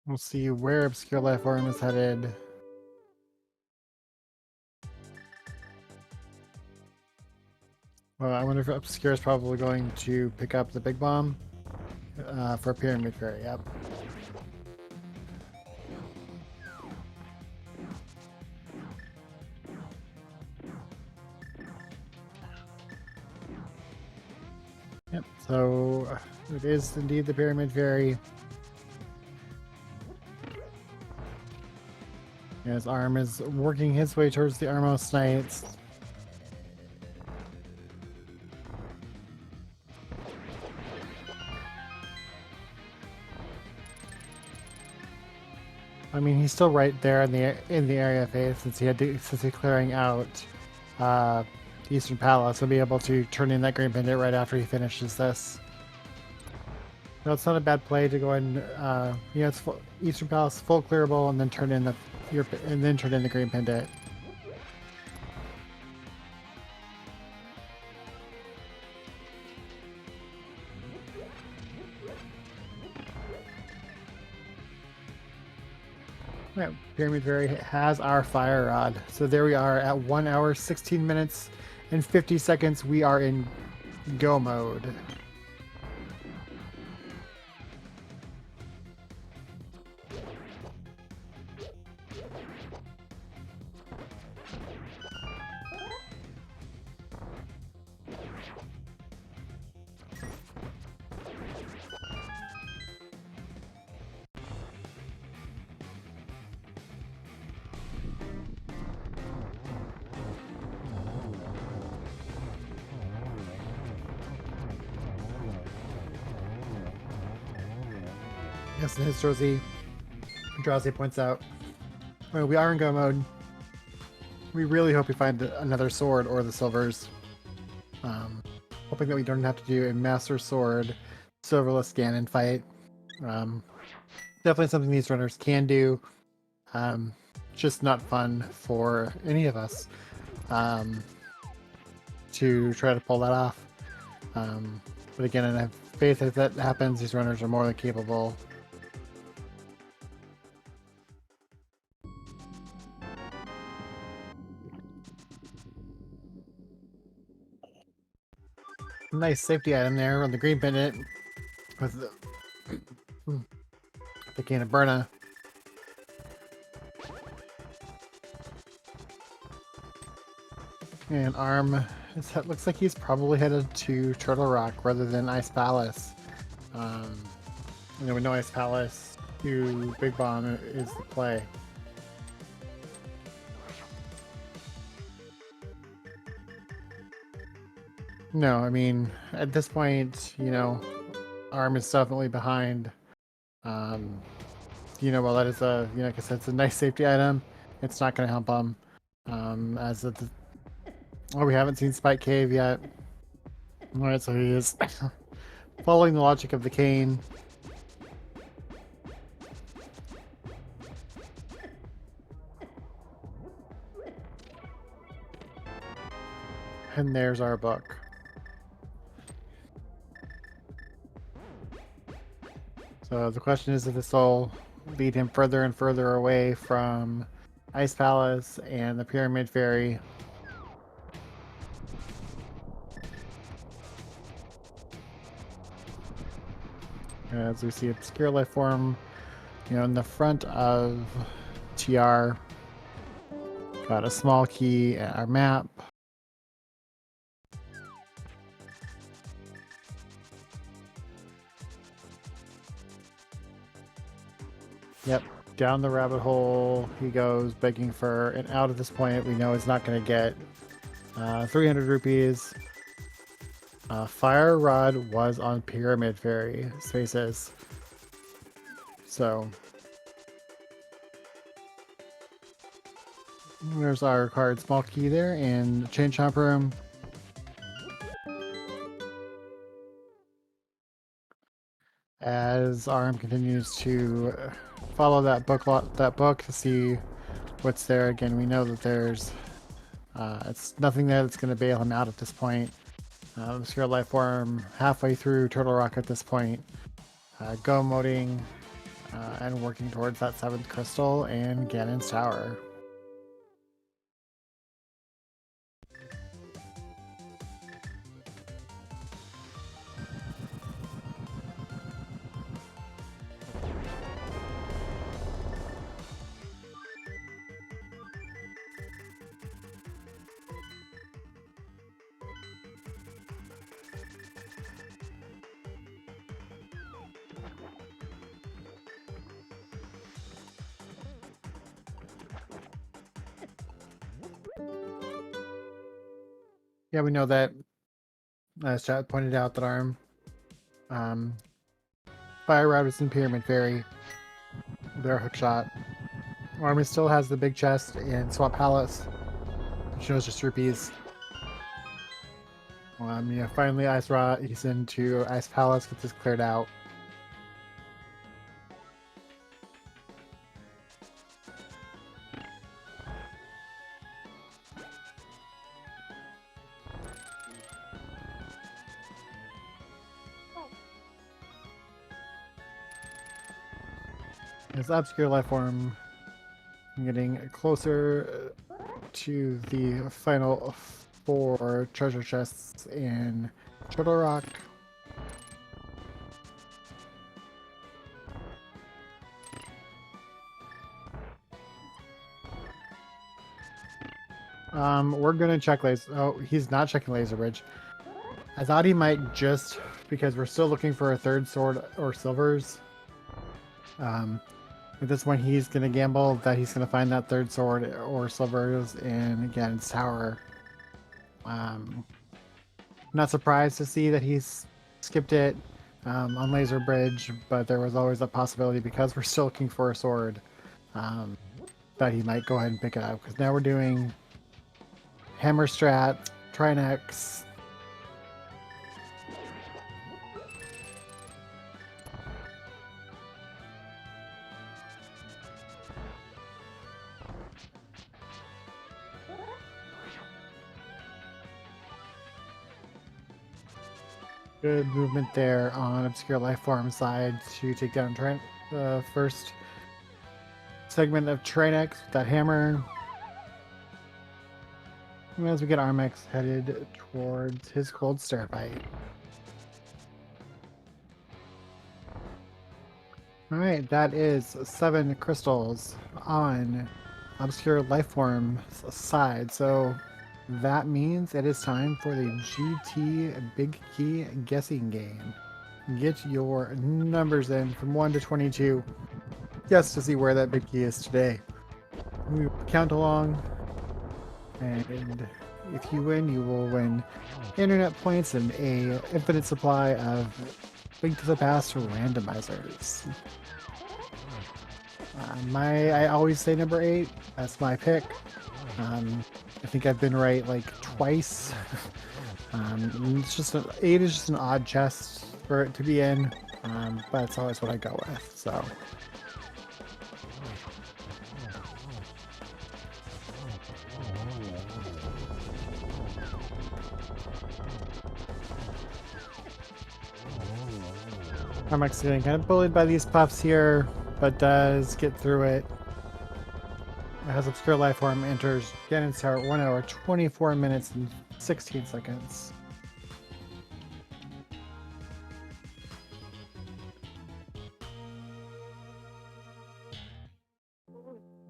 We'll see where ObscureLifeForm is headed. Well, I wonder if Obscure is probably going to pick up the big bomb for Pyramid Fairy. Yep. Yep. So it is indeed the Pyramid Fairy. His arm is working his way towards the Armos Knights. I mean, he's still right there in the area phase since he's clearing out the Eastern Palace. He'll be able to turn in that Green Pendant right after he finishes this. No, it's not a bad play to go in. It's Eastern Palace full clearable, and then turn in the Green Pendant. Yeah, Pyramid Fairy has our fire rod. So there we are at 1 hour, 16 minutes, and 50 seconds. We are in go mode. Yes, and his Drowsy points out, well, we are in go mode. We really hope we find another sword or the silvers. Hoping that we don't have to do a Master Sword Silverless Ganon fight. Definitely something these runners can do. Just not fun for any of us to try to pull that off. But again, I have faith if that happens, these runners are more than capable. Nice safety item there on the Green Pendant with the Can of Burna. And Arm, it looks like he's probably headed to Turtle Rock rather than Ice Palace. We know Ice Palace to Big Bomb is the play. No, I mean, at this point, Arm is definitely behind. Well, that is like I said, it's a nice safety item. it's not going to help him. Oh, we haven't seen Spike Cave yet. Alright, so he is following the logic of the cane. And there's our book. So the question is if this will lead him further and further away from Ice Palace and the Pyramid Fairy. As we see ObscureLifeForm, in the front of TR. Got a small key and our map. Yep, down the rabbit hole he goes, begging for an out at this point. We know he's not going to get 300 rupees. Fire Rod was on Pyramid Fairy spaces. So there's our card small key there in Chain Chomp Room. As Arm continues to follow that book to see what's there. Again, we know that there's it's nothing there that's going to bail him out at this point. ObscureLifeForm halfway through Turtle Rock at this point. Go moding and working towards that 7th crystal and Ganon's Tower. Yeah, we know that, as chat pointed out, that Arm Fire Rod is in Pyramid Fairy. Their hookshot. Army still has the big chest in Swap Palace, which knows just rupees. Finally Ice Rod, he's into Ice Palace, gets this cleared out. As ObscureLifeForm getting closer to the final 4 treasure chests in Turtle Rock. We're gonna check laser. Oh, he's not checking Laser Bridge. I thought he might, just because we're still looking for a 3rd sword or silvers. At this point, he's gonna gamble that he's gonna find that 3rd sword or silvers in Ganon's Tower. Not surprised to see that he's skipped it on Laser Bridge, but there was always a possibility, because we're still looking for a sword, that he might go ahead and pick it up. Because now we're doing Hammer Strat, Trinex. Good movement there on ObscureLifeForm side to take down the first segment of Trinex with that hammer. And as we get armlx headed towards his Cold Stare fight. Alright, that is 7 crystals on ObscureLifeForm's side. So that means it is time for the GT Big Key guessing game. Get your numbers in from 1 to 22. Guess to see where that big key is today. We count along, and if you win, you will win internet points and a infinite supply of Link to the Past randomizers. I always say number 8. That's my pick. I think I've been right like twice. It's just 8 is just an odd chest for it to be in, but it's always what I go with. So. I'm actually getting kind of bullied by these puffs here, but does get through it. It has Obscure Lifeform, enters Ganon's Tower 1 hour, 24 minutes, and 16 seconds.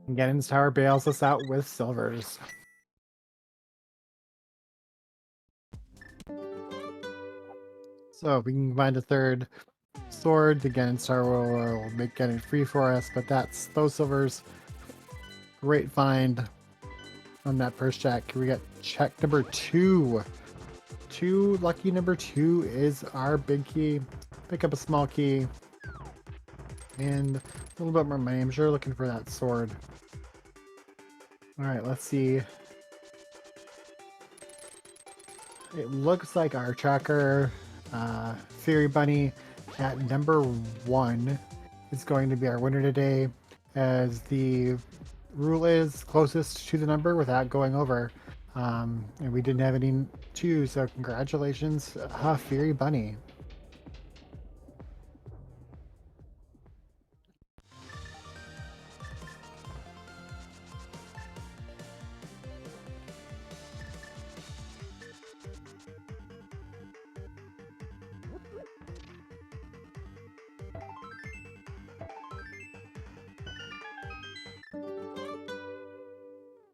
Ganon's Tower bails us out with silvers. So if we can find a third sword, the Ganon's Tower will make Ganon free for us, but that's those silvers. Great find on that first check. We got check number 2. Lucky number 2 is our big key. Pick up a small key. And a little bit more money. I'm sure looking for that sword. Alright, let's see. It looks like our tracker, Fairy Bunny, at number 1 is going to be our winner today, as the rule is closest to the number without going over. And we didn't have any 2, so congratulations, Fairy Bunny.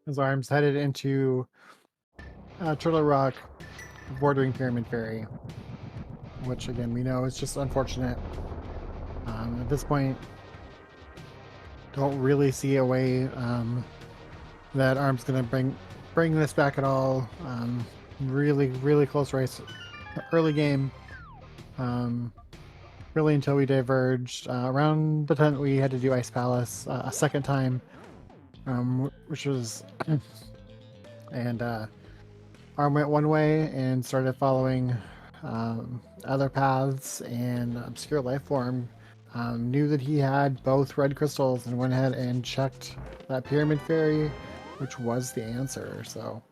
His arms headed into Turtle Rock, bordering Pyramid Fairy, which again we know is just unfortunate. At this point, don't really see a way that Arm's gonna bring this back at all. Really close race, early game. Really until we diverged. Around the time we had to do Ice Palace a second time, which was and Arm went one way and started following other paths, and Obscure Lifeform knew that he had both red crystals and went ahead and checked that Pyramid Fairy, which was the answer. So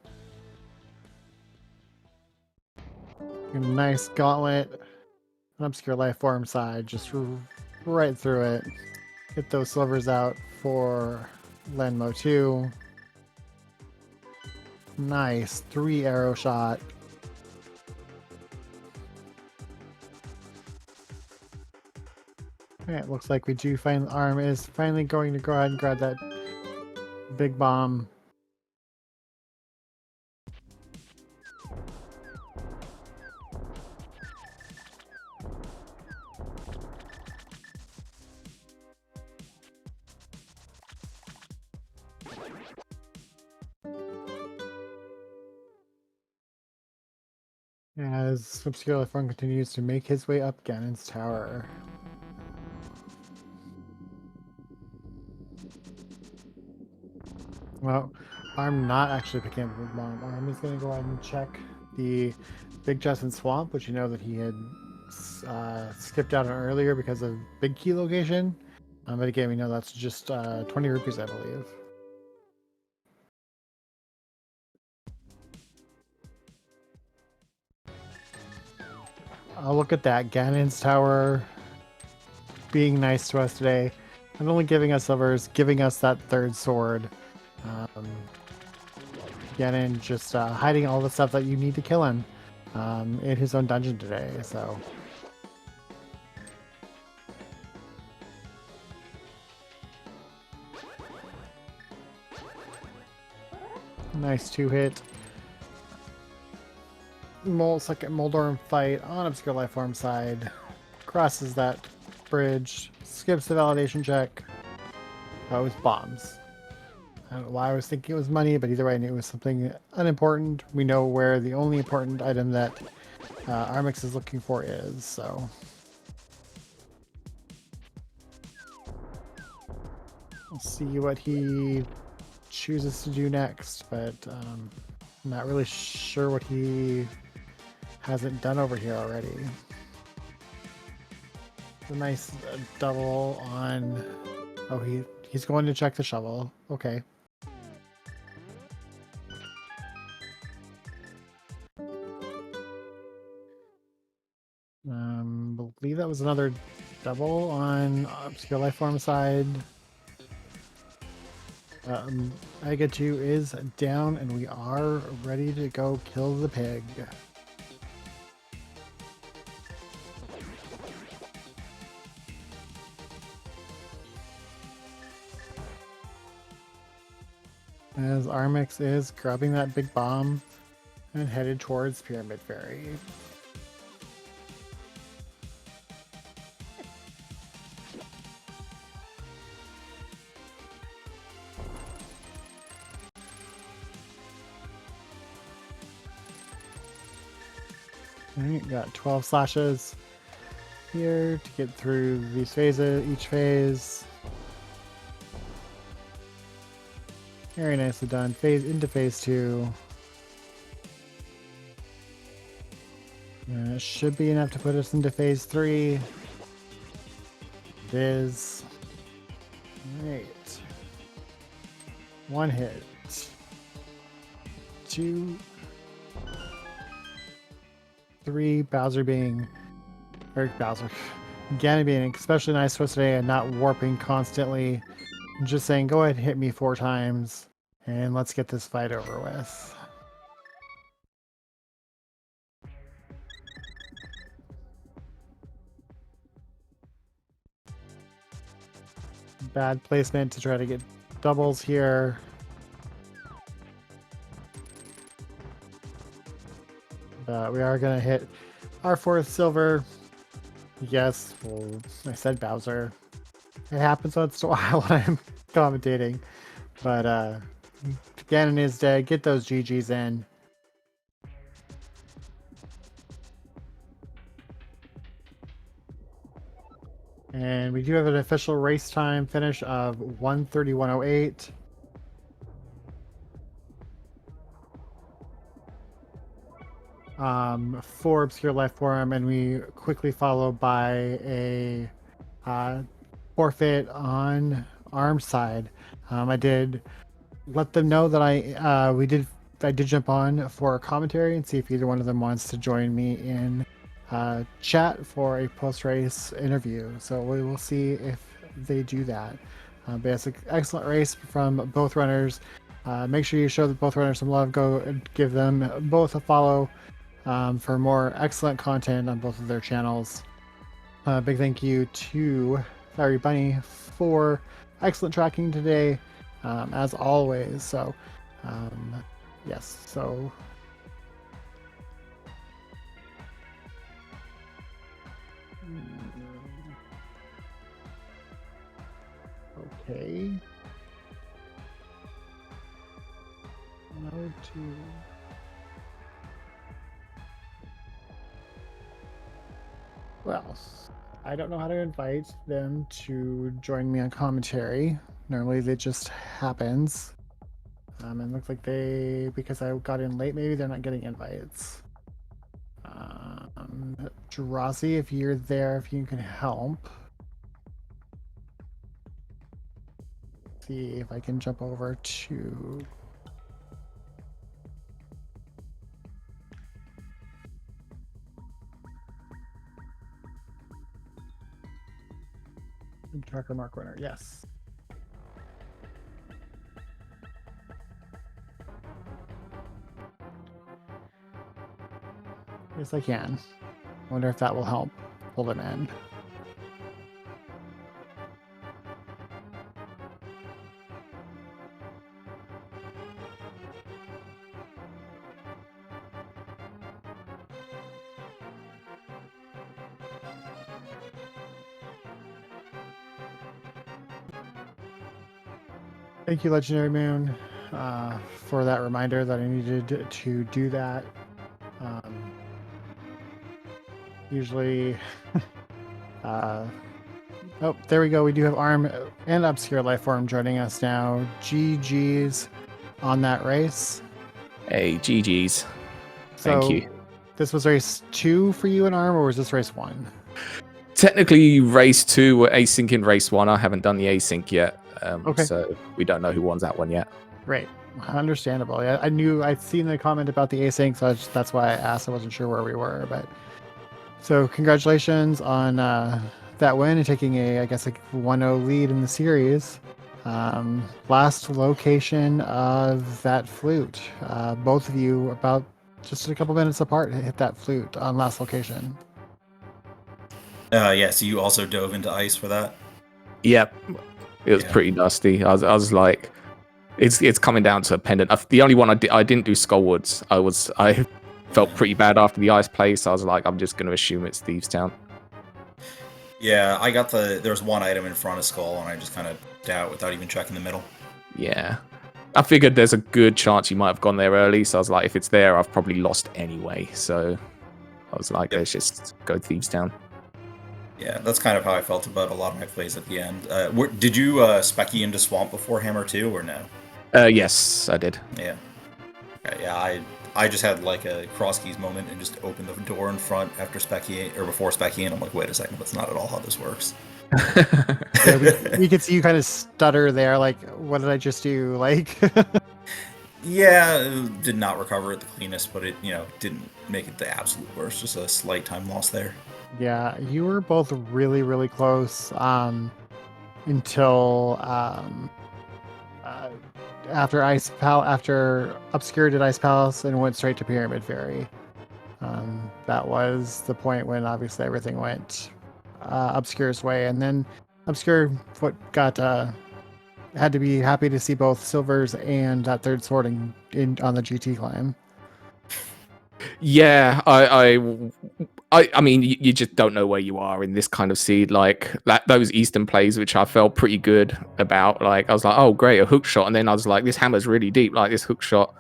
a nice gauntlet on Obscure Lifeform side, just right through it. Get those silvers out for Lenmo 2. Nice 3 arrow shot. Alright, looks like we do find Arm is finally going to go ahead and grab that big bomb. As Obscure Lifeform continues to make his way up Ganon's Tower. Well, I'm not actually picking up the bomb. Arm is going to go ahead and check the Big Chest and Swamp, which you know that he had skipped out on earlier because of Big Key location. But again, we know that's just 20 rupees, I believe. Look at that. Ganon's Tower being nice to us today. Not only giving us silvers, giving us that third sword. Ganon just hiding all the stuff that you need to kill him in his own dungeon today. So nice 2-hit. Second Moldorm fight on Obscure Lifeform side. Crosses that bridge. Skips the validation check. That was bombs. I don't know why I was thinking it was money, but either way I knew it was something unimportant. We know where the only important item that armlx is looking for is, so. We'll see what he chooses to do next, but I'm not really sure what he hasn't done over here already. A nice double on. Oh, he's going to check the shovel. Okay. Believe that was another double on ObscureLifeForm side. Mega 2 is down, and we are ready to go kill the pig. As armlx is grabbing that big bomb and headed towards Pyramid Fairy. Alright, got 12 slashes here to get through these phases, each phase. Very nicely done. Phase into phase 2. Should be enough to put us into phase 3. It is. Alright. 1 hit. 2. 3. Bowser being. Or Bowser. Ganon being especially nice to us today and not warping constantly. Just saying, go ahead and hit me 4 times. And let's get this fight over with. Bad placement to try to get doubles here. But we are going to hit our 4th silver. Yes, well, I said Bowser. It happens once in a while when I'm commentating. But Ganon is dead. Get those GGs in. And we do have an official race time finish of 1:31:08. For ObscureLifeForm, and we quickly follow by a forfeit on Arm's side. I did let them know that I did jump on for a commentary and see if either one of them wants to join me in chat for a post-race interview. So we will see if they do that. But it's an excellent race from both runners. Make sure you show both runners some love. Go and give them both a follow for more excellent content on both of their channels. Big thank you to Fiery Bunny for excellent tracking today, as always. So, yes, so. Okay. No to. Well, I don't know how to invite them to join me on commentary. Normally it just happens. And looks like because I got in late, maybe they're not getting invites. Jirazi, if you're there, if you can help. See if I can jump over to tracker mark runner. Yes. Yes, I can. Wonder if that will help pull them in. Thank you, Legendary Moon, for that reminder that I needed to do that. Usually, Oh, there we go. We do have Arm and ObscureLifeForm joining us now. GG's on that race. Hey, GG's. So Thank you. this was race 2 for you and Arm, or was this race 1? Technically, race 2, we're async in race 1. I haven't done the async yet. Okay. So we don't know who won that one yet. Great. Understandable. Yeah, I'd seen the comment about the async, so that's why I asked. I wasn't sure where we were, but so congratulations on that win and taking I guess, 1-0 lead in the series. Last location of that flute. Both of you about just a couple minutes apart hit that flute on last location. Yeah, so you also dove into ice for that? Yep. It was pretty dusty. I was like, it's coming down to a pendant. The only one I didn't do Skullwoods. I felt pretty bad after the ice place. I was like, I'm just going to assume it's Thieves Town. Yeah, I got there's one item in front of Skull, and I just kind of doubt without even checking the middle. Yeah. I figured there's a good chance you might have gone there early, so I was like, if it's there, I've probably lost anyway. So I was like, let's just go Thieves Town. Yeah, that's kind of how I felt about a lot of my plays at the end. Did you specky into Swamp before Hammer 2, or no? Yes, I did. Yeah. Okay, yeah, I just had like a cross keys moment and just opened the door in front after specky or before specky, and I'm like, wait a second, that's not at all how this works. Yeah, we could see you kind of stutter there, like, what did I just do? Like, yeah, did not recover it the cleanest, but it didn't make it the absolute worst. Just a slight time loss there. yeah, you were both really, really close until after Obscure did Ice Palace and went straight to Pyramid Fairy. That was the point when obviously everything went Obscure's way, and then Obscure had to be happy to see both Silvers and that third sword on the GT climb. Yeah, I mean, you just don't know where you are in this kind of seed. Like those Eastern plays, which I felt pretty good about. Like I was like, oh great, a hook shot, and then I was like, this hammer's really deep. Like this hook shot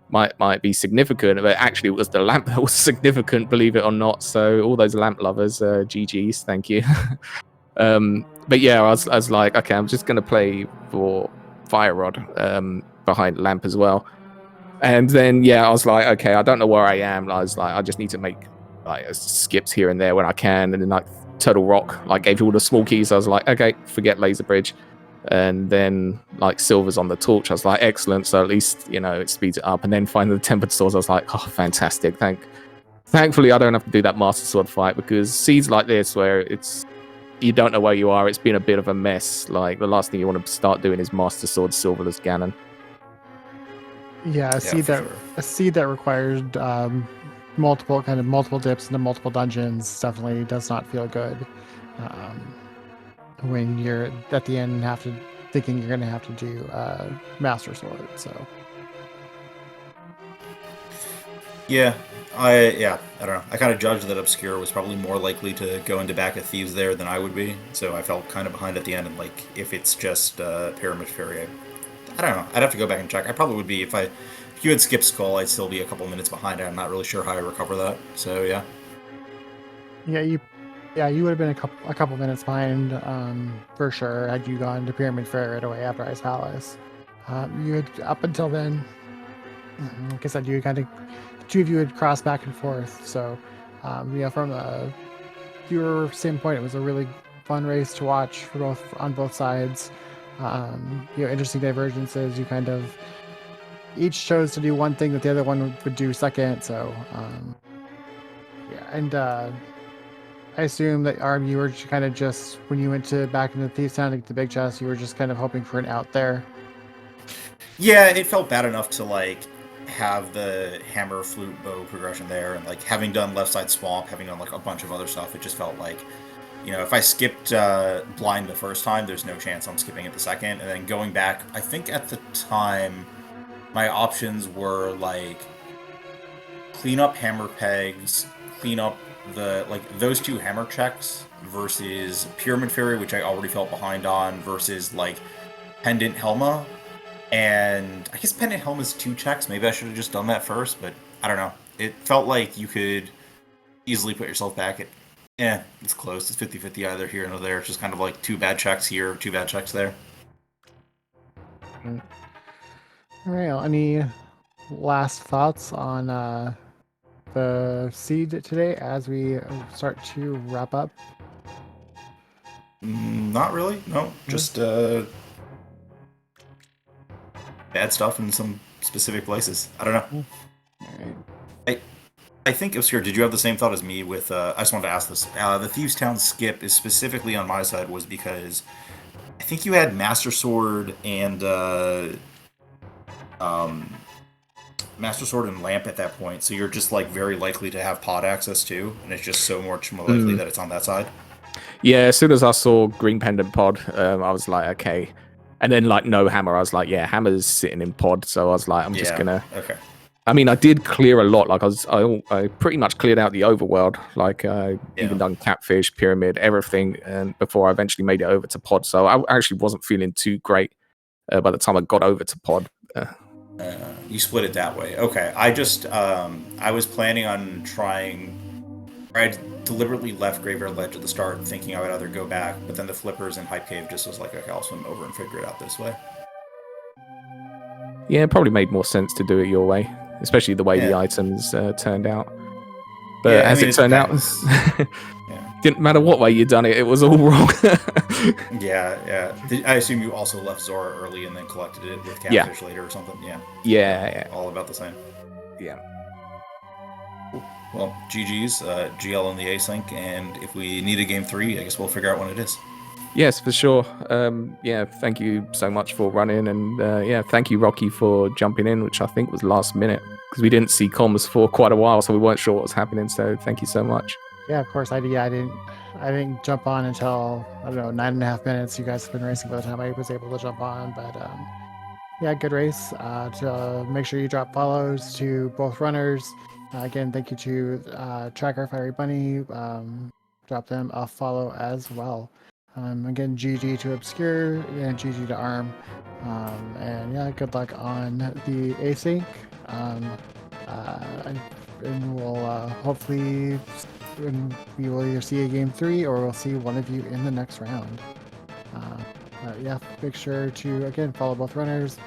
might be significant, but actually it was the lamp that was significant, believe it or not. So all those lamp lovers, GGs, thank you. But yeah, I was like, okay, I'm just gonna play for Fire Rod behind lamp as well. And then yeah, I was like, okay, I don't know where I am. I was like, I just need to make like skips here and there when I can. And then like Turtle Rock like gave you all the small keys. I was like, okay, forget Laser Bridge. And then like Silver's on the torch. I was like, excellent. So at least it speeds it up. And then finding the Tempered Swords, I was like, oh, fantastic. Thankfully, I don't have to do that Master Sword fight, because seeds like this where you don't know where you are, it's been a bit of a mess. Like the last thing you want to start doing is Master Sword Silverless Ganon. Yeah, a seed that requires multiple dips into multiple dungeons definitely does not feel good. When you're at the end and thinking you're going to have to do Master Sword. So yeah, I don't know. I kind of judged that Obscure was probably more likely to go into back of Thieves there than I would be, so I felt kind of behind at the end. And like, if it's just Pyramid Fairy, I don't know. I'd have to go back and check. I probably would be if you had skipped Skull, I'd still be a couple minutes behind. I'm not really sure how I recover that. So yeah. Yeah, you would have been a couple minutes behind for sure had you gone to Pyramid Fairy right away after Ice Palace. You had up until then, like I said, the two of you had crossed back and forth. So from a viewer standpoint, it was a really fun race to watch on both sides. Interesting divergences. You kind of each chose to do one thing that the other one would do second. So I assume that Arm, you were kind of just when you went back into Thieves Town to get the big chest, you were just kind of hoping for an out there. Yeah, it felt bad enough to like have the hammer, flute, bow progression there, and like having done left side swamp, having done like a bunch of other stuff, it just felt like, if I skipped blind the first time, there's no chance I'm skipping it the second. And then going back, I think at the time, my options were like clean up hammer pegs, clean up those two hammer checks versus Pyramid Fairy, which I already felt behind on, versus like Pendant Helma. And I guess Pendant Helma's 2 checks. Maybe I should have just done that first, but I don't know. It felt like you could easily put yourself back at Yeah, it's close. It's 50-50 either here or there. It's just kind of like 2 bad checks here, 2 bad checks there. All right. Well, any last thoughts on the seed today as we start to wrap up? Not really. No, just bad stuff in some specific places. I don't know. All right. I think, Obscure, did you have the same thought as me with, I just wanted to ask this. The Thieves Town skip is specifically on my side was because I think you had Master Sword and, Master Sword and Lamp at that point, so you're just, like, very likely to have pod access too, and it's just so much more likely that it's on that side. Yeah, as soon as I saw Green Pendant Pod, I was like, okay. And then, like, no hammer. I was like, yeah, hammer's sitting in pod. So I was like, I'm just gonna. Okay. I mean, I did clear a lot. Like, I pretty much cleared out the overworld. Like, even done Catfish, Pyramid, everything, and before I eventually made it over to pod. So I actually wasn't feeling too great by the time I got over to pod. You split it that way. Okay. I just, I was planning on trying. I deliberately left Graveyard Ledge at the start, thinking I would either go back, but then the Flippers and Hype Cave just was like, okay, I'll swim over and figure it out this way. Yeah, it probably made more sense to do it your way, especially the way the items turned out. But as it turned out, didn't matter what way you done it, it was all wrong. Yeah. I assume you also left Zora early and then collected it with Catfish later or something. Yeah. All about the same. Yeah. Cool. Well, GG's, GL in the async, and if we need a game 3, I guess we'll figure out when it is. Yes, for sure. Thank you so much for running, and thank you, Rocky, for jumping in, which I think was last minute because we didn't see comms for quite a while, so we weren't sure what was happening. So thank you so much. Yeah, of course. I didn't jump on until, I don't know, 9.5 minutes. You guys have been racing by the time I was able to jump on, but yeah, good race. To make sure you drop follows to both runners. Again, thank you to Tracker Fiery Bunny. Drop them a follow as well. Again, GG to Obscure and GG to Arm. And yeah, good luck on the async. And we'll hopefully we will either see a game 3 or we'll see one of you in the next round. Yeah, make sure to again follow both runners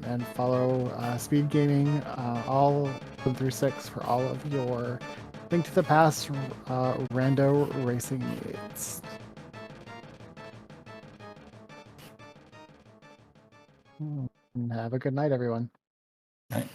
and follow SpeedGaming all 1 through 6 for all of your Link to the Past rando racing needs. Have a good night, everyone. All right.